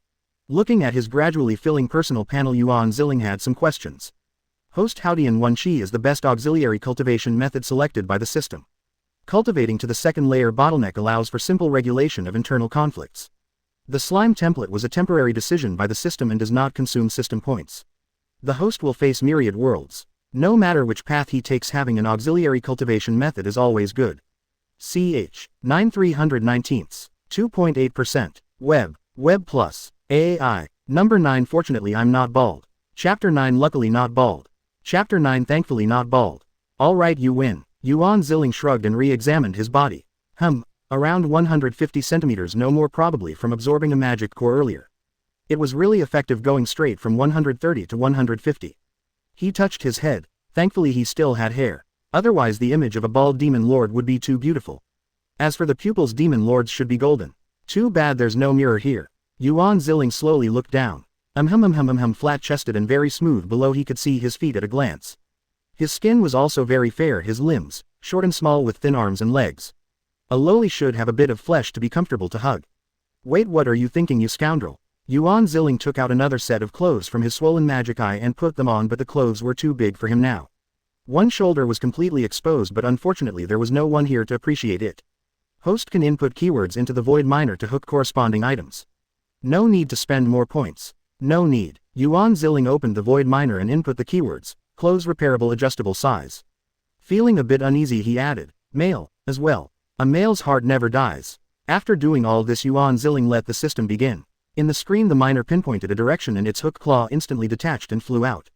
Looking at his gradually filling personal panel, Yuan Xiling had some questions. Host: Haodian 1 Chi is the best auxiliary cultivation method selected by the system. Cultivating to the second layer bottleneck allows for simple regulation of internal conflicts. The slime template was a temporary decision by the system and does not consume system points. The host will face myriad worlds. No matter which path he takes, having an auxiliary cultivation method is always good. Ch. 9319. 2.8%. Web Plus. AI. Number 9. Fortunately I'm not bald. Chapter 9. Luckily not bald. Chapter 9. Thankfully not bald. Alright, you win. Yuan Xiling shrugged and re-examined his body. Around 150 centimeters, no more, probably from absorbing a magic core earlier. It was really effective, going straight from 130 to 150. He touched his head. Thankfully he still had hair. Otherwise the image of a bald demon lord would be too beautiful. As for the pupils, demon lords should be golden. Too bad there's no mirror here. Yuan Xiling slowly looked down. Flat-chested and very smooth below, he could see his feet at a glance. His skin was also very fair, his limbs, short and small with thin arms and legs. A lowly should have a bit of flesh to be comfortable to hug. Wait, what are you thinking, you scoundrel? Yuan Xiling took out another set of clothes from his swollen magic eye and put them on, but the clothes were too big for him now. One shoulder was completely exposed, but unfortunately there was no one here to appreciate it. Host can input keywords into the void miner to hook corresponding items. No need to spend more points. No need. Yuan Xiling opened the void miner and input the keywords. Clothes, repairable, adjustable size. Feeling a bit uneasy, he added, male, as well. A male's heart never dies. After doing all this, Yuan Xiling let the system begin. In the screen the miner pinpointed a direction and its hook claw instantly detached and flew out.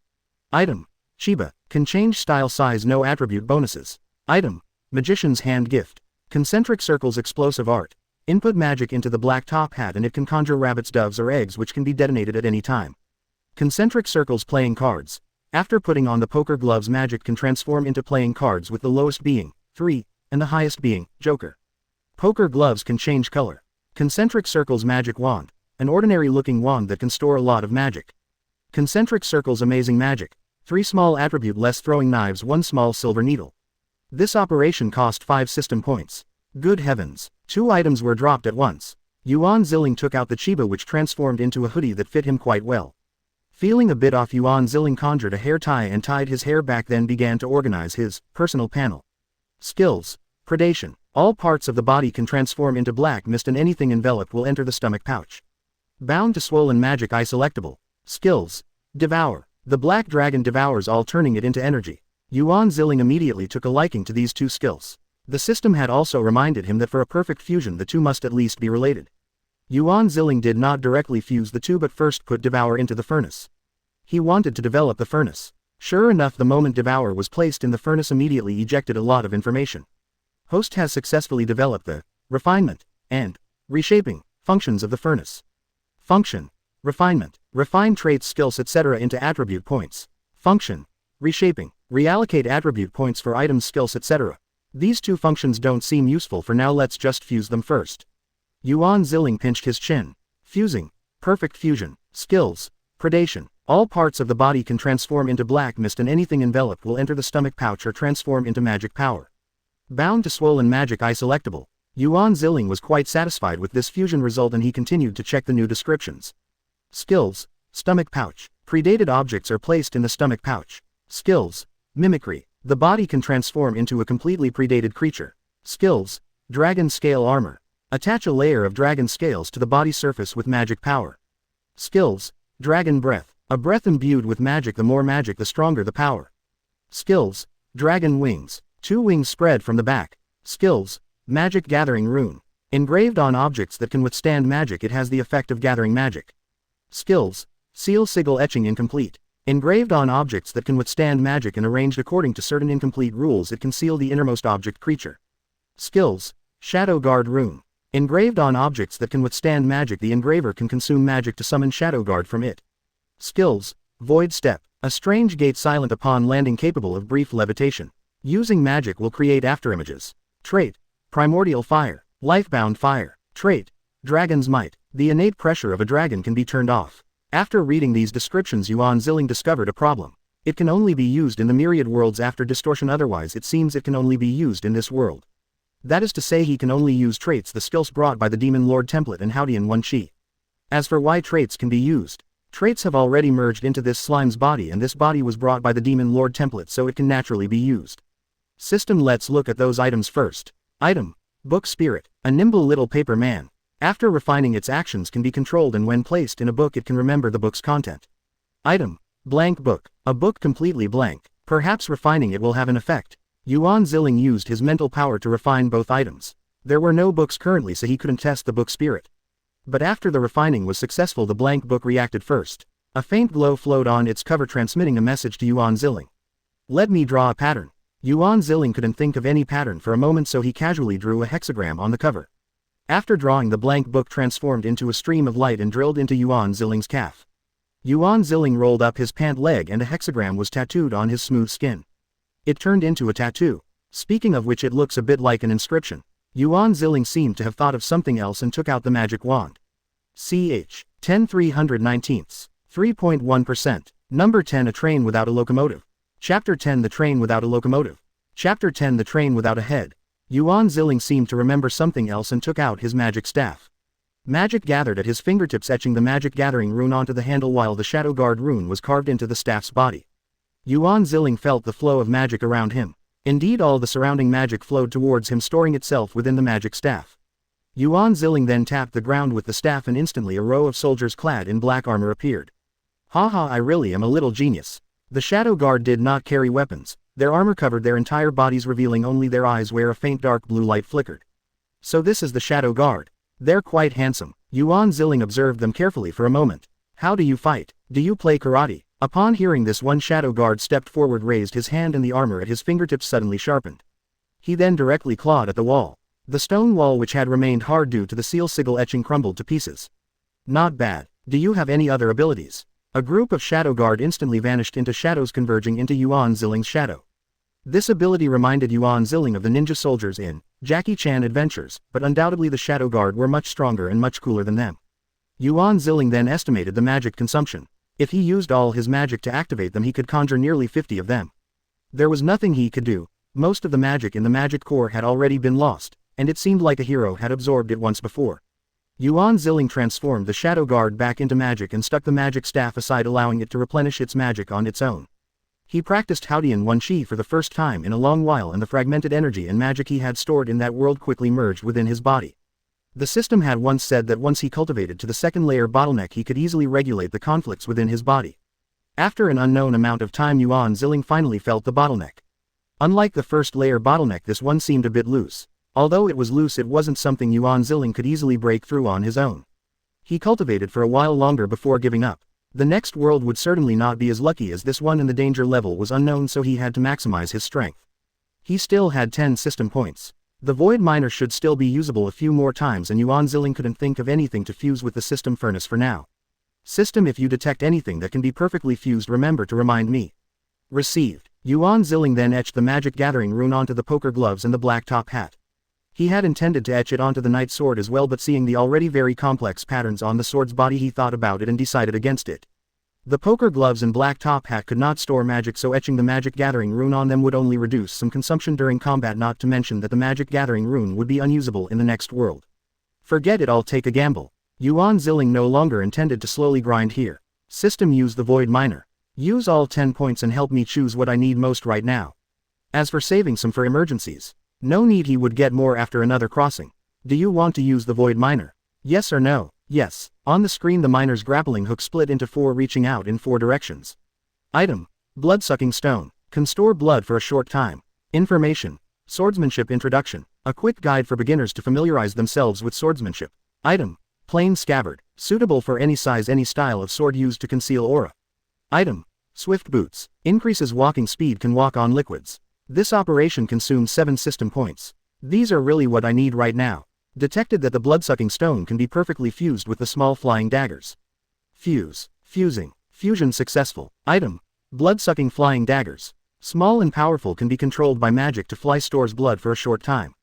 Item: Chiba. Can change style, size, no attribute bonuses. Item: Magician's Hand Gift. Concentric circles, explosive art. Input magic into the black top hat and it can conjure rabbits, doves or eggs which can be detonated at any time. Concentric circles, playing cards. After putting on the poker gloves, magic can transform into playing cards with the lowest being 3 and the highest being Joker. Poker gloves can change color. Concentric circles, magic wand. An ordinary looking wand that can store a lot of magic. Concentric circles, amazing magic. 3 small attribute, less throwing knives, 1 small silver needle. This operation cost 5 system points. Good heavens. 2 items were dropped at once. Yuan Xiling took out the chiba, which transformed into a hoodie that fit him quite well. Feeling a bit off, Yuan Xiling conjured a hair tie and tied his hair back, then began to organize his personal panel. Skills: Predation. All parts of the body can transform into black mist and anything enveloped will enter the stomach pouch. Bound to swollen magic eye, selectable. Skills: Devour. The black dragon devours all, turning it into energy. Yuan Xiling immediately took a liking to these 2 skills. The system had also reminded him that for a perfect fusion the 2 must at least be related. Yuan Xiling did not directly fuse the 2 but first put Devour into the furnace. He wanted to develop the furnace. Sure enough, the moment Devour was placed in the furnace immediately ejected a lot of information. Host has successfully developed the refinement and reshaping functions of the furnace. Function: Refinement. Refine traits, skills, etc. into attribute points. Function: Reshaping. Reallocate attribute points for items, skills, etc. These 2 functions don't seem useful for now, let's just fuse them first. Yuan Xiling pinched his chin. Fusing. Perfect fusion. Skills: Predation. All parts of the body can transform into black mist and anything enveloped will enter the stomach pouch or transform into magic power. Bound to swollen magic eye selectable. Yuan Xiling was quite satisfied with this fusion result and he continued to check the new descriptions. Skills, stomach pouch. Predated objects are placed in the stomach pouch. Skills, mimicry. The body can transform into a completely predated creature. Skills, dragon scale armor. Attach a layer of dragon scales to the body surface with magic power. Skills, dragon breath. A breath imbued with magic, the more magic the stronger the power. Skills, dragon wings. 2 wings spread from the back. Skills, magic gathering rune. Engraved on objects that can withstand magic, it has the effect of gathering magic. Skills, seal sigil etching incomplete. Engraved on objects that can withstand magic and arranged according to certain incomplete rules, it can seal the innermost object creature. Skills, shadow guard rune. Engraved on objects that can withstand magic, the engraver can consume magic to summon shadow guard from it. Skills, void step. A strange gate silent upon landing, capable of brief levitation. Using magic will create afterimages. Trait, primordial fire. Lifebound fire. Trait, dragon's might. The innate pressure of a dragon can be turned off. After reading these descriptions, Yuan Xiling discovered a problem. It can only be used in the myriad worlds after distortion, otherwise it seems it can only be used in this world. That is to say, he can only use traits, the skills brought by the Demon Lord template and Haodian One Chi. As for why traits can be used, traits have already merged into this slime's body, and this body was brought by the Demon Lord template, so it can naturally be used. System. Let's look at those items first. Item, book spirit, a nimble little paper man. After refining, its actions can be controlled, and when placed in a book it can remember the book's content. Item, blank book, a book completely blank. Perhaps refining it will have an effect. Yuan Xiling used his mental power to refine both items. There were no books currently, so he couldn't test the book spirit. But after the refining was successful, the blank book reacted first. A faint glow flowed on its cover, transmitting a message to Yuan Xiling. Let me draw a pattern. Yuan Xiling couldn't think of any pattern for a moment, so he casually drew a hexagram on the cover. After drawing, the blank book transformed into a stream of light and drilled into Yuan Xiling's calf. Yuan Xiling rolled up his pant leg and a hexagram was tattooed on his smooth skin. It turned into a tattoo. Speaking of which, it looks a bit like an inscription. Yuan Xiling seemed to have thought of something else and took out the magic wand. Ch. 10/319. 3.1%. Number 10. A train without a locomotive. Chapter 10. The train without a locomotive. Chapter 10. The train without a head. Yuan Xiling seemed to remember something else and took out his magic staff. Magic gathered at his fingertips, etching the magic gathering rune onto the handle while the shadow guard rune was carved into the staff's body. Yuan Xiling felt the flow of magic around him. Indeed, all the surrounding magic flowed towards him, storing itself within the magic staff. Yuan Xiling then tapped the ground with the staff, and instantly a row of soldiers clad in black armor appeared. Haha, I really am a little genius. The shadow guard did not carry weapons. Their armor covered their entire bodies, revealing only their eyes where a faint dark blue light flickered. So this is the shadow guard. They're quite handsome. Yuan Xiling observed them carefully for a moment. How do you fight? Do you play karate? Upon hearing this, one shadow guard stepped forward, raised his hand, and the armor at his fingertips suddenly sharpened. He then directly clawed at the wall. The stone wall, which had remained hard due to the seal sigil etching, crumbled to pieces. Not bad. Do you have any other abilities? A group of shadow guard instantly vanished into shadows, converging into Yuan Xiling's shadow. This ability reminded Yuan Xiling of the ninja soldiers in Jackie Chan Adventures, but undoubtedly the shadow guard were much stronger and much cooler than them. Yuan Xiling then estimated the magic consumption. If he used all his magic to activate them, he could conjure nearly 50 of them. There was nothing he could do. Most of the magic in the magic core had already been lost, and it seemed like a hero had absorbed it once before. Yuan Xiling transformed the shadow guard back into magic and stuck the magic staff aside, allowing it to replenish its magic on its own. He practiced Haodian One Chi for the first time in a long while, and the fragmented energy and magic he had stored in that world quickly merged within his body. The system had once said that once he cultivated to the second layer bottleneck, he could easily regulate the conflicts within his body. After an unknown amount of time, Yuan Xiling finally felt the bottleneck. Unlike the first layer bottleneck, this one seemed a bit loose. Although it was loose, it wasn't something Yuan Xiling could easily break through on his own. He cultivated for a while longer before giving up. The next world would certainly not be as lucky as this one, and the danger level was unknown, so he had to maximize his strength. He still had 10 system points. The void miner should still be usable a few more times, and Yuan Xiling couldn't think of anything to fuse with the system furnace for now. System, if you detect anything that can be perfectly fused, remember to remind me. Received. Yuan Xiling then etched the magic gathering rune onto the poker gloves and the black top hat. He had intended to etch it onto the knight sword as well, but seeing the already very complex patterns on the sword's body, he thought about it and decided against it. The poker gloves and black top hat could not store magic, so etching the magic gathering rune on them would only reduce some consumption during combat, not to mention that the magic gathering rune would be unusable in the next world. Forget it, I'll take a gamble. Yuan Xiling no longer intended to slowly grind here. System, use the void miner. Use all 10 points and help me choose what I need most right now. As for saving some for emergencies, no need, he would get more after another crossing. Do you want to use the void miner? Yes or no? Yes. On the screen the miner's grappling hook split into 4, reaching out in 4 directions. Item: blood-sucking stone. Can store blood for a short time. Information: swordsmanship introduction. A quick guide for beginners to familiarize themselves with swordsmanship. Item: plain scabbard. Suitable for any size, any style of sword, used to conceal aura. Item: swift boots. Increases walking speed, can walk on liquids. This operation consumes 7 system points. These are really what I need right now. Detected that the blood-sucking stone can be perfectly fused with the small flying daggers. Fuse. Fusing. Fusion successful. Item: blood-sucking flying daggers. Small and powerful, can be controlled by magic to fly, stores blood for a short time.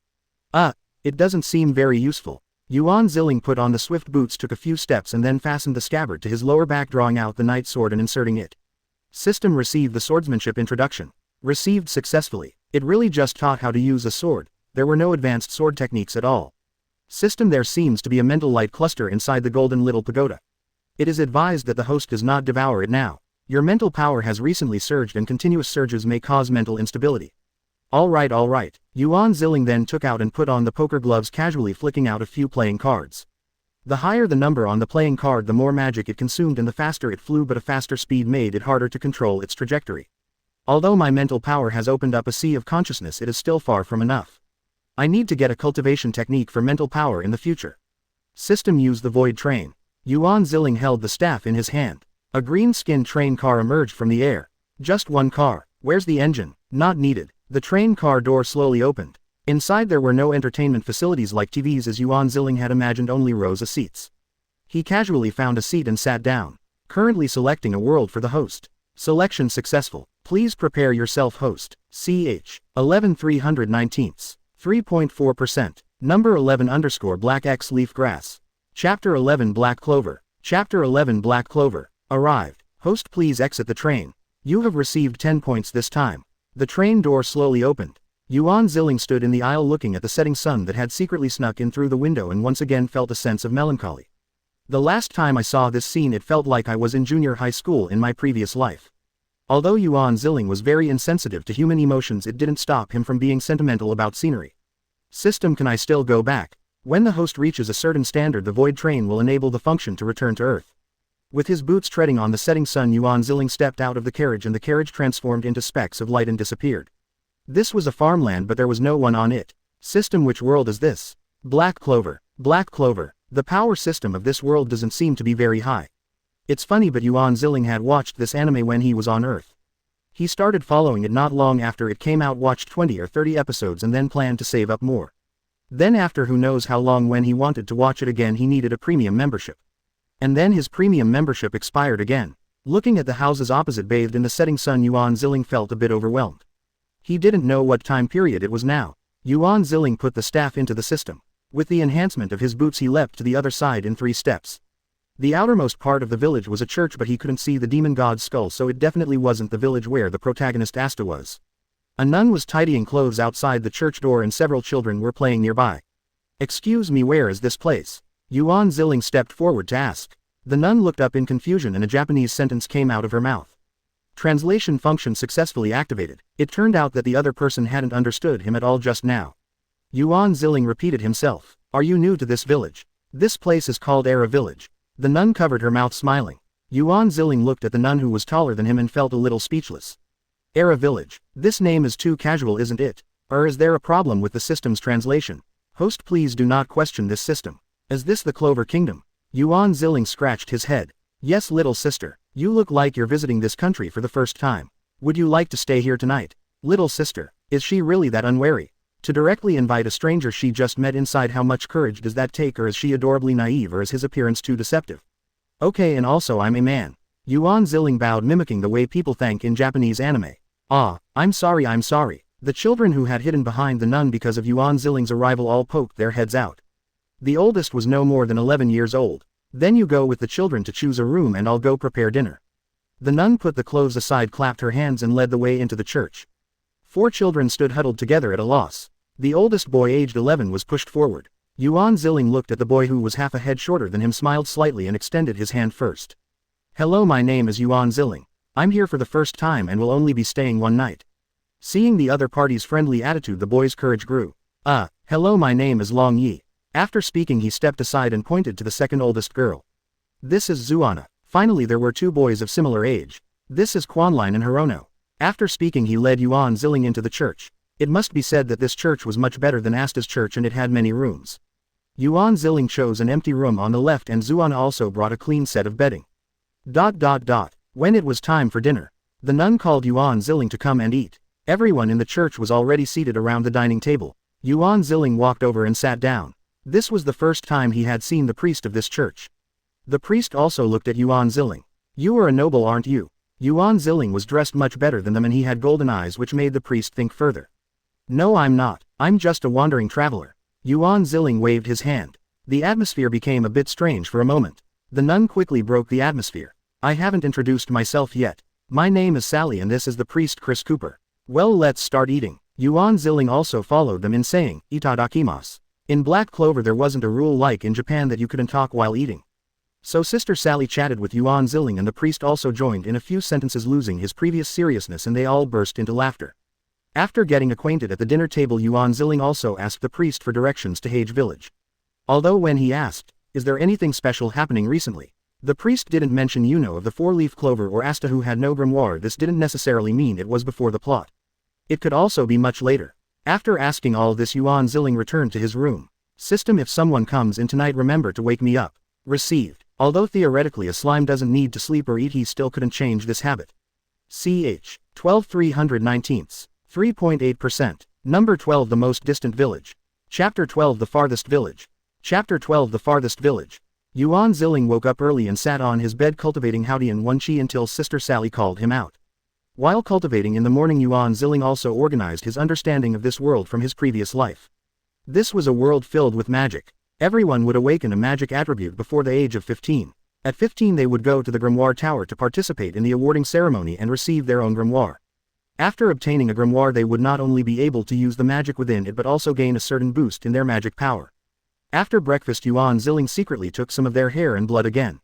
It doesn't seem very useful. Yuan Xiling put on the swift boots, took a few steps and then fastened the scabbard to his lower back, drawing out the knight sword and inserting it. System: received the swordsmanship introduction. Received successfully. It really just taught how to use a sword. There were no advanced sword techniques at all. System: there seems to be a mental light cluster inside the golden little pagoda. It is advised that the host does not devour it now. Your mental power has recently surged and continuous surges may cause mental instability. Alright. Yuan Xiling then took out and put on the poker gloves, casually flicking out a few playing cards. The higher the number on the playing card, the more magic it consumed and the faster it flew, but a faster speed made it harder to control its trajectory. Although my mental power has opened up a sea of consciousness, it is still far from enough. I need to get a cultivation technique for mental power in the future. System: use the void train. Yuan Xiling held the staff in his hand. A green-skinned train car emerged from the air. Just one car. Where's the engine? Not needed. The train car door slowly opened. Inside there were no entertainment facilities like TVs as Yuan Xiling had imagined, only rows of seats. He casually found a seat and sat down. Currently selecting a world for the host. Selection successful. Please prepare yourself, host. CH 11319. 3.4%. Number 11 _ black X leaf grass. Chapter 11 Black Clover. Chapter 11 Black Clover. Arrived. Host, please exit the train. You have received 10 points this time. The train door slowly opened. Yuan Xiling stood in the aisle looking at the setting sun that had secretly snuck in through the window and once again felt a sense of melancholy. The last time I saw this scene, it felt like I was in junior high school in my previous life. Although Yuan Xiling was very insensitive to human emotions, it didn't stop him from being sentimental about scenery. System: can I still go back? When the host reaches a certain standard, the void train will enable the function to return to Earth. With his boots treading on the setting sun, Yuan Xiling stepped out of the carriage and the carriage transformed into specks of light and disappeared. This was a farmland, but there was no one on it. System: which world is this? Black Clover. Black Clover. The power system of this world doesn't seem to be very high. It's funny, but Yuan Xiling had watched this anime when he was on Earth. He started following it not long after it came out, watched 20 or 30 episodes and then planned to save up more. Then after who knows how long, when he wanted to watch it again, he needed a premium membership. And then his premium membership expired again. Looking at the houses opposite bathed in the setting sun, Yuan Xiling felt a bit overwhelmed. He didn't know what time period it was now. Yuan Xiling put the staff into the system. With the enhancement of his boots, he leapt to the other side in 3 steps. The outermost part of the village was a church, but he couldn't see the demon god's skull, so it definitely wasn't the village where the protagonist Asta was. A nun was tidying clothes outside the church door and several children were playing nearby. Excuse me, where is this place? Yuan Xiling stepped forward to ask. The nun looked up in confusion and a Japanese sentence came out of her mouth. Translation function successfully activated. It turned out that the other person hadn't understood him at all just now. Yuan Xiling repeated himself. Are you new to this village? This place is called Era Village. The nun covered her mouth, smiling. Yuan Xiling looked at the nun, who was taller than him, and felt a little speechless. Era Village. This name is too casual, isn't it? Or is there a problem with the system's translation? Host, please do not question this system. Is this the Clover Kingdom? Yuan Xiling scratched his head. Yes, little sister. You look like you're visiting this country for the first time. Would you like to stay here tonight? Little sister. Is she really that unwary? To directly invite a stranger she just met inside, how much courage does that take? Or is she adorably naive, or is his appearance too deceptive? Okay, and also I'm a man. Yuan Xiling bowed, mimicking the way people thank in Japanese anime. Ah, I'm sorry. The children who had hidden behind the nun because of Yuan Xiling's arrival all poked their heads out. The oldest was no more than 11 years old. Then you go with the children to choose a room and I'll go prepare dinner. The nun put the clothes aside, clapped her hands and led the way into the church. 4 children stood huddled together at a loss. The oldest boy, aged 11, was pushed forward. Yuan Xiling looked at the boy who was half a head shorter than him, smiled slightly and extended his hand first. Hello, my name is Yuan Xiling. I'm here for the first time and will only be staying one night. Seeing the other party's friendly attitude, the boy's courage grew. Hello, my name is Long Yi. After speaking, he stepped aside and pointed to the second oldest girl. This is Zuana. Finally, there were 2 boys of similar age. This is Quanline and Hirono. After speaking, he led Yuan Xiling into the church. It must be said that this church was much better than Asta's church, and it had many rooms. Yuan Xiling chose an empty room on the left, and Zuana also brought a clean set of bedding. When it was time for dinner, the nun called Yuan Xiling to come and eat. Everyone in the church was already seated around the dining table. Yuan Xiling walked over and sat down. This was the first time he had seen the priest of this church. The priest also looked at Yuan Xiling. You are a noble, aren't you? Yuan Xiling was dressed much better than them, and he had golden eyes which made the priest think further. No, I'm not. I'm just a wandering traveler. Yuan Xiling waved his hand. The atmosphere became a bit strange for a moment. The nun quickly broke the atmosphere. I haven't introduced myself yet. My name is Sally and this is the priest Chris Cooper. Well, let's start eating. Yuan Xiling also followed them in saying, Itadakimasu. In Black Clover there wasn't a rule like in Japan that you couldn't talk while eating. So Sister Sally chatted with Yuan Xiling, and the priest also joined in a few sentences, losing his previous seriousness, and they all burst into laughter. After getting acquainted at the dinner table, Yuan Xiling also asked the priest for directions to Hage Village. Although when he asked, is there anything special happening recently, the priest didn't mention Yuno of the 4-leaf clover or Asta who had no grimoire. This didn't necessarily mean it was before the plot. It could also be much later. After asking all this, Yuan Xiling returned to his room. System, if someone comes in tonight, remember to wake me up. Received. Although theoretically a slime doesn't need to sleep or eat, he still couldn't change this habit. Ch. 12 319. 3.8%. Number 12, the most distant village. Chapter 12, the farthest village. Chapter 12, the farthest village. Yuan Xiling woke up early and sat on his bed cultivating Haodian 1 Chi until Sister Sally called him out. While cultivating in the morning, Yuan Xiling also organized his understanding of this world from his previous life. This was a world filled with magic. Everyone would awaken a magic attribute before the age of 15. At 15 they would go to the Grimoire Tower to participate in the awarding ceremony and receive their own grimoire. After obtaining a grimoire, they would not only be able to use the magic within it but also gain a certain boost in their magic power. After breakfast, Yuan Xiling secretly took some of their hair and blood again.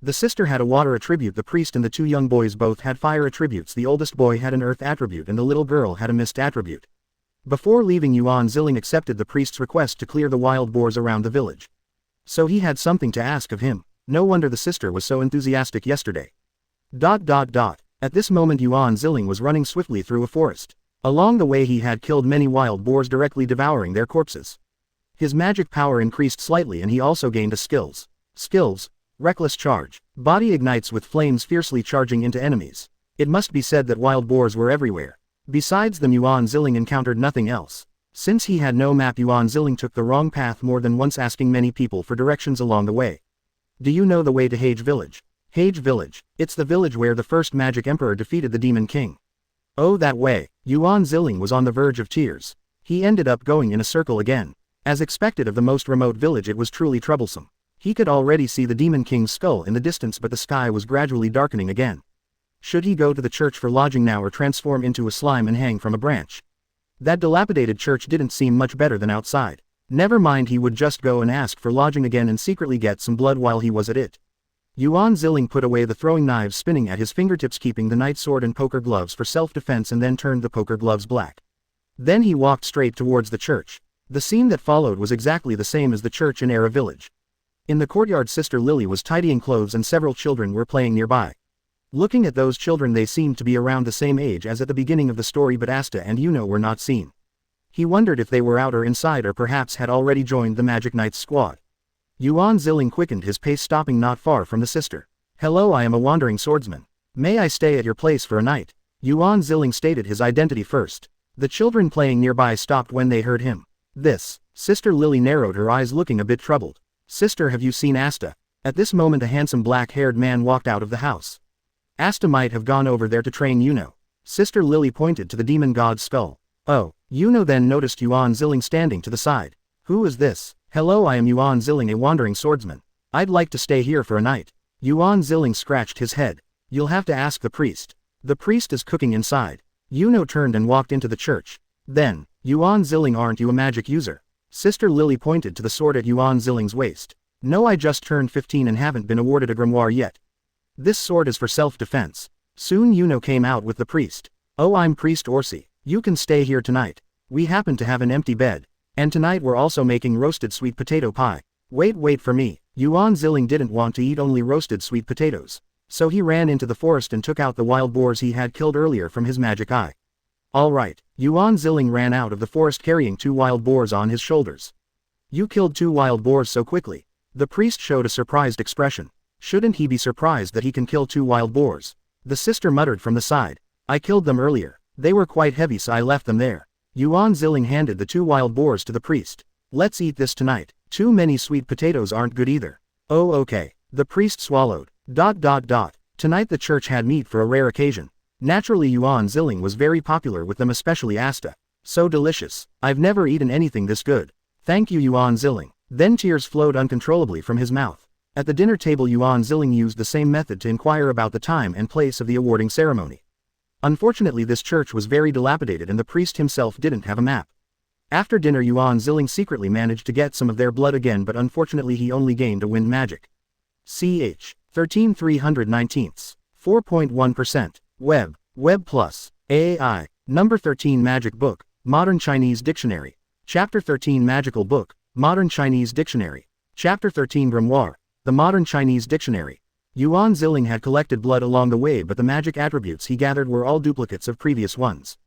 The sister had a water attribute, the priest and the 2 young boys both had fire attributes, the oldest boy had an earth attribute and the little girl had a mist attribute. Before leaving, Yuan Xiling accepted the priest's request to clear the wild boars around the village. So he had something to ask of him. No wonder the sister was so enthusiastic yesterday. At this moment Yuan Xiling was running swiftly through a forest. Along the way he had killed many wild boars, directly devouring their corpses. His magic power increased slightly and he also gained a skills. Reckless charge. Body ignites with flames, fiercely charging into enemies. It must be said that wild boars were everywhere. Besides them, Yuan Xiling encountered nothing else. Since he had no map, Yuan Xiling took the wrong path more than once, asking many people for directions along the way. Do you know the way to Hage Village? Hage Village. It's the village where the first magic emperor defeated the Demon King. Oh, that way. Yuan Xiling was on the verge of tears. He ended up going in a circle again. As expected of the most remote village, it was truly troublesome. He could already see the Demon King's skull in the distance, but the sky was gradually darkening again. Should he go to the church for lodging now or transform into a slime and hang from a branch? That dilapidated church didn't seem much better than outside. Never mind, he would just go and ask for lodging again and secretly get some blood while he was at it. Yuan Xiling put away the throwing knives spinning at his fingertips, keeping the knight sword and poker gloves for self-defense, and then turned the poker gloves black. Then he walked straight towards the church. The scene that followed was exactly the same as the church in Era Village. In the courtyard, Sister Lily was tidying clothes and several children were playing nearby. Looking at those children, they seemed to be around the same age as at the beginning of the story, but Asta and Yuno were not seen. He wondered if they were out or inside, or perhaps had already joined the Magic Knight's squad. Yuan Xiling quickened his pace, stopping not far from the sister. Hello, I am a wandering swordsman. May I stay at your place for a night? Yuan Xiling stated his identity first. The children playing nearby stopped when they heard him. This. Sister Lily narrowed her eyes, looking a bit troubled. Sister, have you seen Asta? At this moment a handsome black-haired man walked out of the house. Asta might have gone over there to train Yuno. Sister Lily pointed to the demon god's skull. Oh. Yuno then noticed Yuan Xiling standing to the side. Who is this? Hello, I am Yuan Xiling, a wandering swordsman. I'd like to stay here for a night. Yuan Xiling scratched his head. You'll have to ask the priest. The priest is cooking inside. Yuno turned and walked into the church. Then, Yuan Xiling, aren't you a magic user? Sister Lily pointed to the sword at Yuan Xiling's waist. No, I just turned 15 and haven't been awarded a grimoire yet. This sword is for self-defense. Soon Yuno came out with the priest. Oh, I'm Priest Orsi. You can stay here tonight. We happen to have an empty bed. And tonight we're also making roasted sweet potato pie. Wait for me. Yuan Xiling didn't want to eat only roasted sweet potatoes. So he ran into the forest and took out the wild boars he had killed earlier from his magic eye. Alright, Yuan Xiling ran out of the forest carrying 2 wild boars on his shoulders. You killed 2 wild boars so quickly. The priest showed a surprised expression. Shouldn't he be surprised that he can kill 2 wild boars? The sister muttered from the side. I killed them earlier. They were quite heavy, so I left them there. Yuan Xiling handed the 2 wild boars to the priest. Let's eat this tonight. Too many sweet potatoes aren't good either. Oh, okay. The priest swallowed. Tonight the church had meat for a rare occasion. Naturally, Yuan Xiling was very popular with them, especially Asta. So delicious. I've never eaten anything this good. Thank you, Yuan Xiling. Then tears flowed uncontrollably from his mouth. At the dinner table, Yuan Xiling used the same method to inquire about the time and place of the awarding ceremony. Unfortunately, this church was very dilapidated and the priest himself didn't have a map. After dinner, Yuan Xiling secretly managed to get some of their blood again, but unfortunately he only gained a wind magic. Ch. 13,319. 4.1%. Web Plus. AI. Number 13 Magic Book, Modern Chinese Dictionary. Chapter 13 Magical Book, Modern Chinese Dictionary. Chapter 13 Grimoire, the Modern Chinese Dictionary. Yuan Xiling had collected blood along the way, but the magic attributes he gathered were all duplicates of previous ones.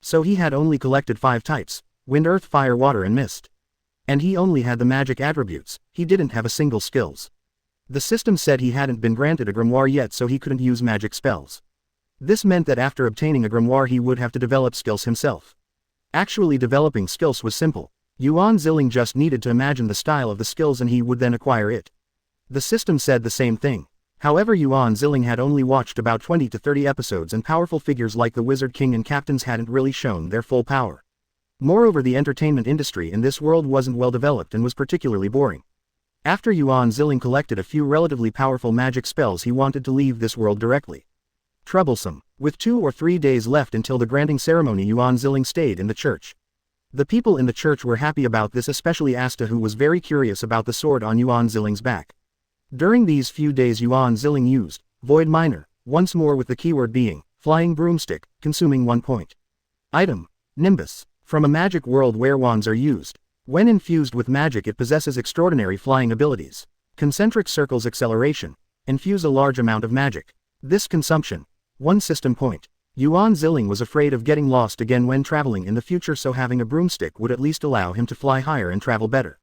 So he had only collected 5 types: wind, earth, fire, water and mist. And he only had the magic attributes, he didn't have a single skills. The system said he hadn't been granted a grimoire yet, so he couldn't use magic spells. This meant that after obtaining a grimoire he would have to develop skills himself. Actually, developing skills was simple. Yuan Xiling just needed to imagine the style of the skills and he would then acquire it. The system said the same thing. However, Yuan Xiling had only watched about 20 to 30 episodes and powerful figures like the Wizard King and captains hadn't really shown their full power. Moreover, the entertainment industry in this world wasn't well developed and was particularly boring. After Yuan Xiling collected a few relatively powerful magic spells, he wanted to leave this world directly. Troublesome. With 2 or 3 days left until the granting ceremony, Yuan Xiling stayed in the church. The people in the church were happy about this, especially Asta, who was very curious about the sword on Yuan Xiling's back. During these few days, Yuan Xiling used Void Miner once more, with the keyword being Flying Broomstick, consuming 1 point. Item: Nimbus. From a magic world where wands are used. When infused with magic, it possesses extraordinary flying abilities. Concentric circles acceleration. Infuse a large amount of magic. This consumption. 1 system point. Yuan Xiling was afraid of getting lost again when traveling in the future, so having a broomstick would at least allow him to fly higher and travel better.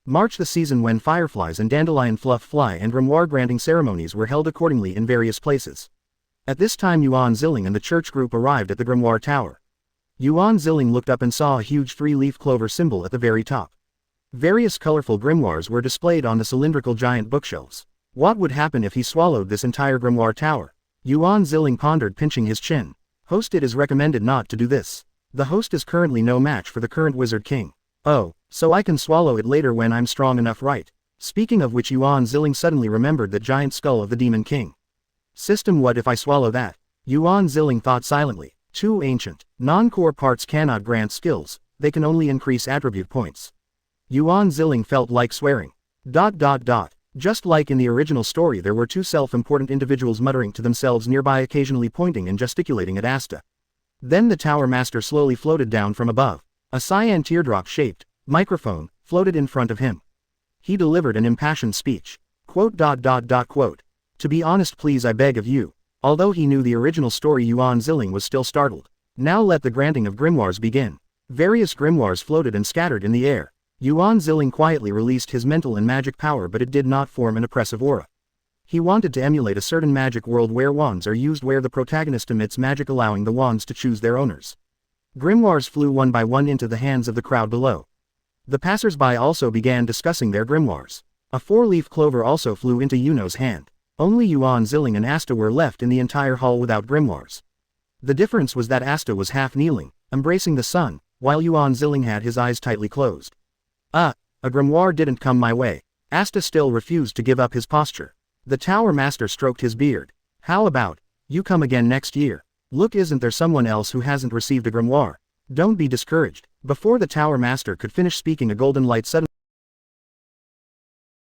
March, the season when fireflies and dandelion fluff fly, and grimoire granting ceremonies were held accordingly in various places. At this time, Yuan Xiling and the church group arrived at the grimoire tower. Yuan Xiling looked up and saw a huge 3-leaf clover symbol at the very top. Various colorful grimoires were displayed on the cylindrical giant bookshelves. What would happen if he swallowed this entire grimoire tower? Yuan Xiling pondered, pinching his chin. Host, it is recommended not to do this. The host is currently no match for the current Wizard King. Oh, so I can swallow it later when I'm strong enough, right? Speaking of which, Yuan Xiling suddenly remembered the giant skull of the Demon King. System: what if I swallow that? Yuan Xiling thought silently. 2 ancient, non-core parts cannot grant skills, they can only increase attribute points. Yuan Xiling felt like swearing. Just like in the original story, there were 2 self-important individuals muttering to themselves nearby, occasionally pointing and gesticulating at Asta. Then the Tower Master slowly floated down from above. A cyan teardrop-shaped microphone floated in front of him. He delivered an impassioned speech. Quote. To be honest, please, I beg of you. Although he knew the original story, Yuan Xiling was still startled. Now let the granting of grimoires begin. Various grimoires floated and scattered in the air. Yuan Xiling quietly released his mental and magic power, but it did not form an oppressive aura. He wanted to emulate a certain magic world where wands are used, where the protagonist emits magic, allowing the wands to choose their owners. Grimoires flew one by one into the hands of the crowd below. The passers-by also began discussing their grimoires. A 4-leaf clover also flew into Yuno's hand. Only Yuan Xiling and Asta were left in the entire hall without grimoires. The difference was that Asta was half kneeling, embracing the sun, while Yuan Xiling had his eyes tightly closed. A grimoire didn't come my way. Asta still refused to give up his posture. The Tower Master stroked his beard. How about, you come again next year? Look, isn't there someone else who hasn't received a grimoire? Don't be discouraged. Before the Tower Master could finish speaking, a golden light suddenly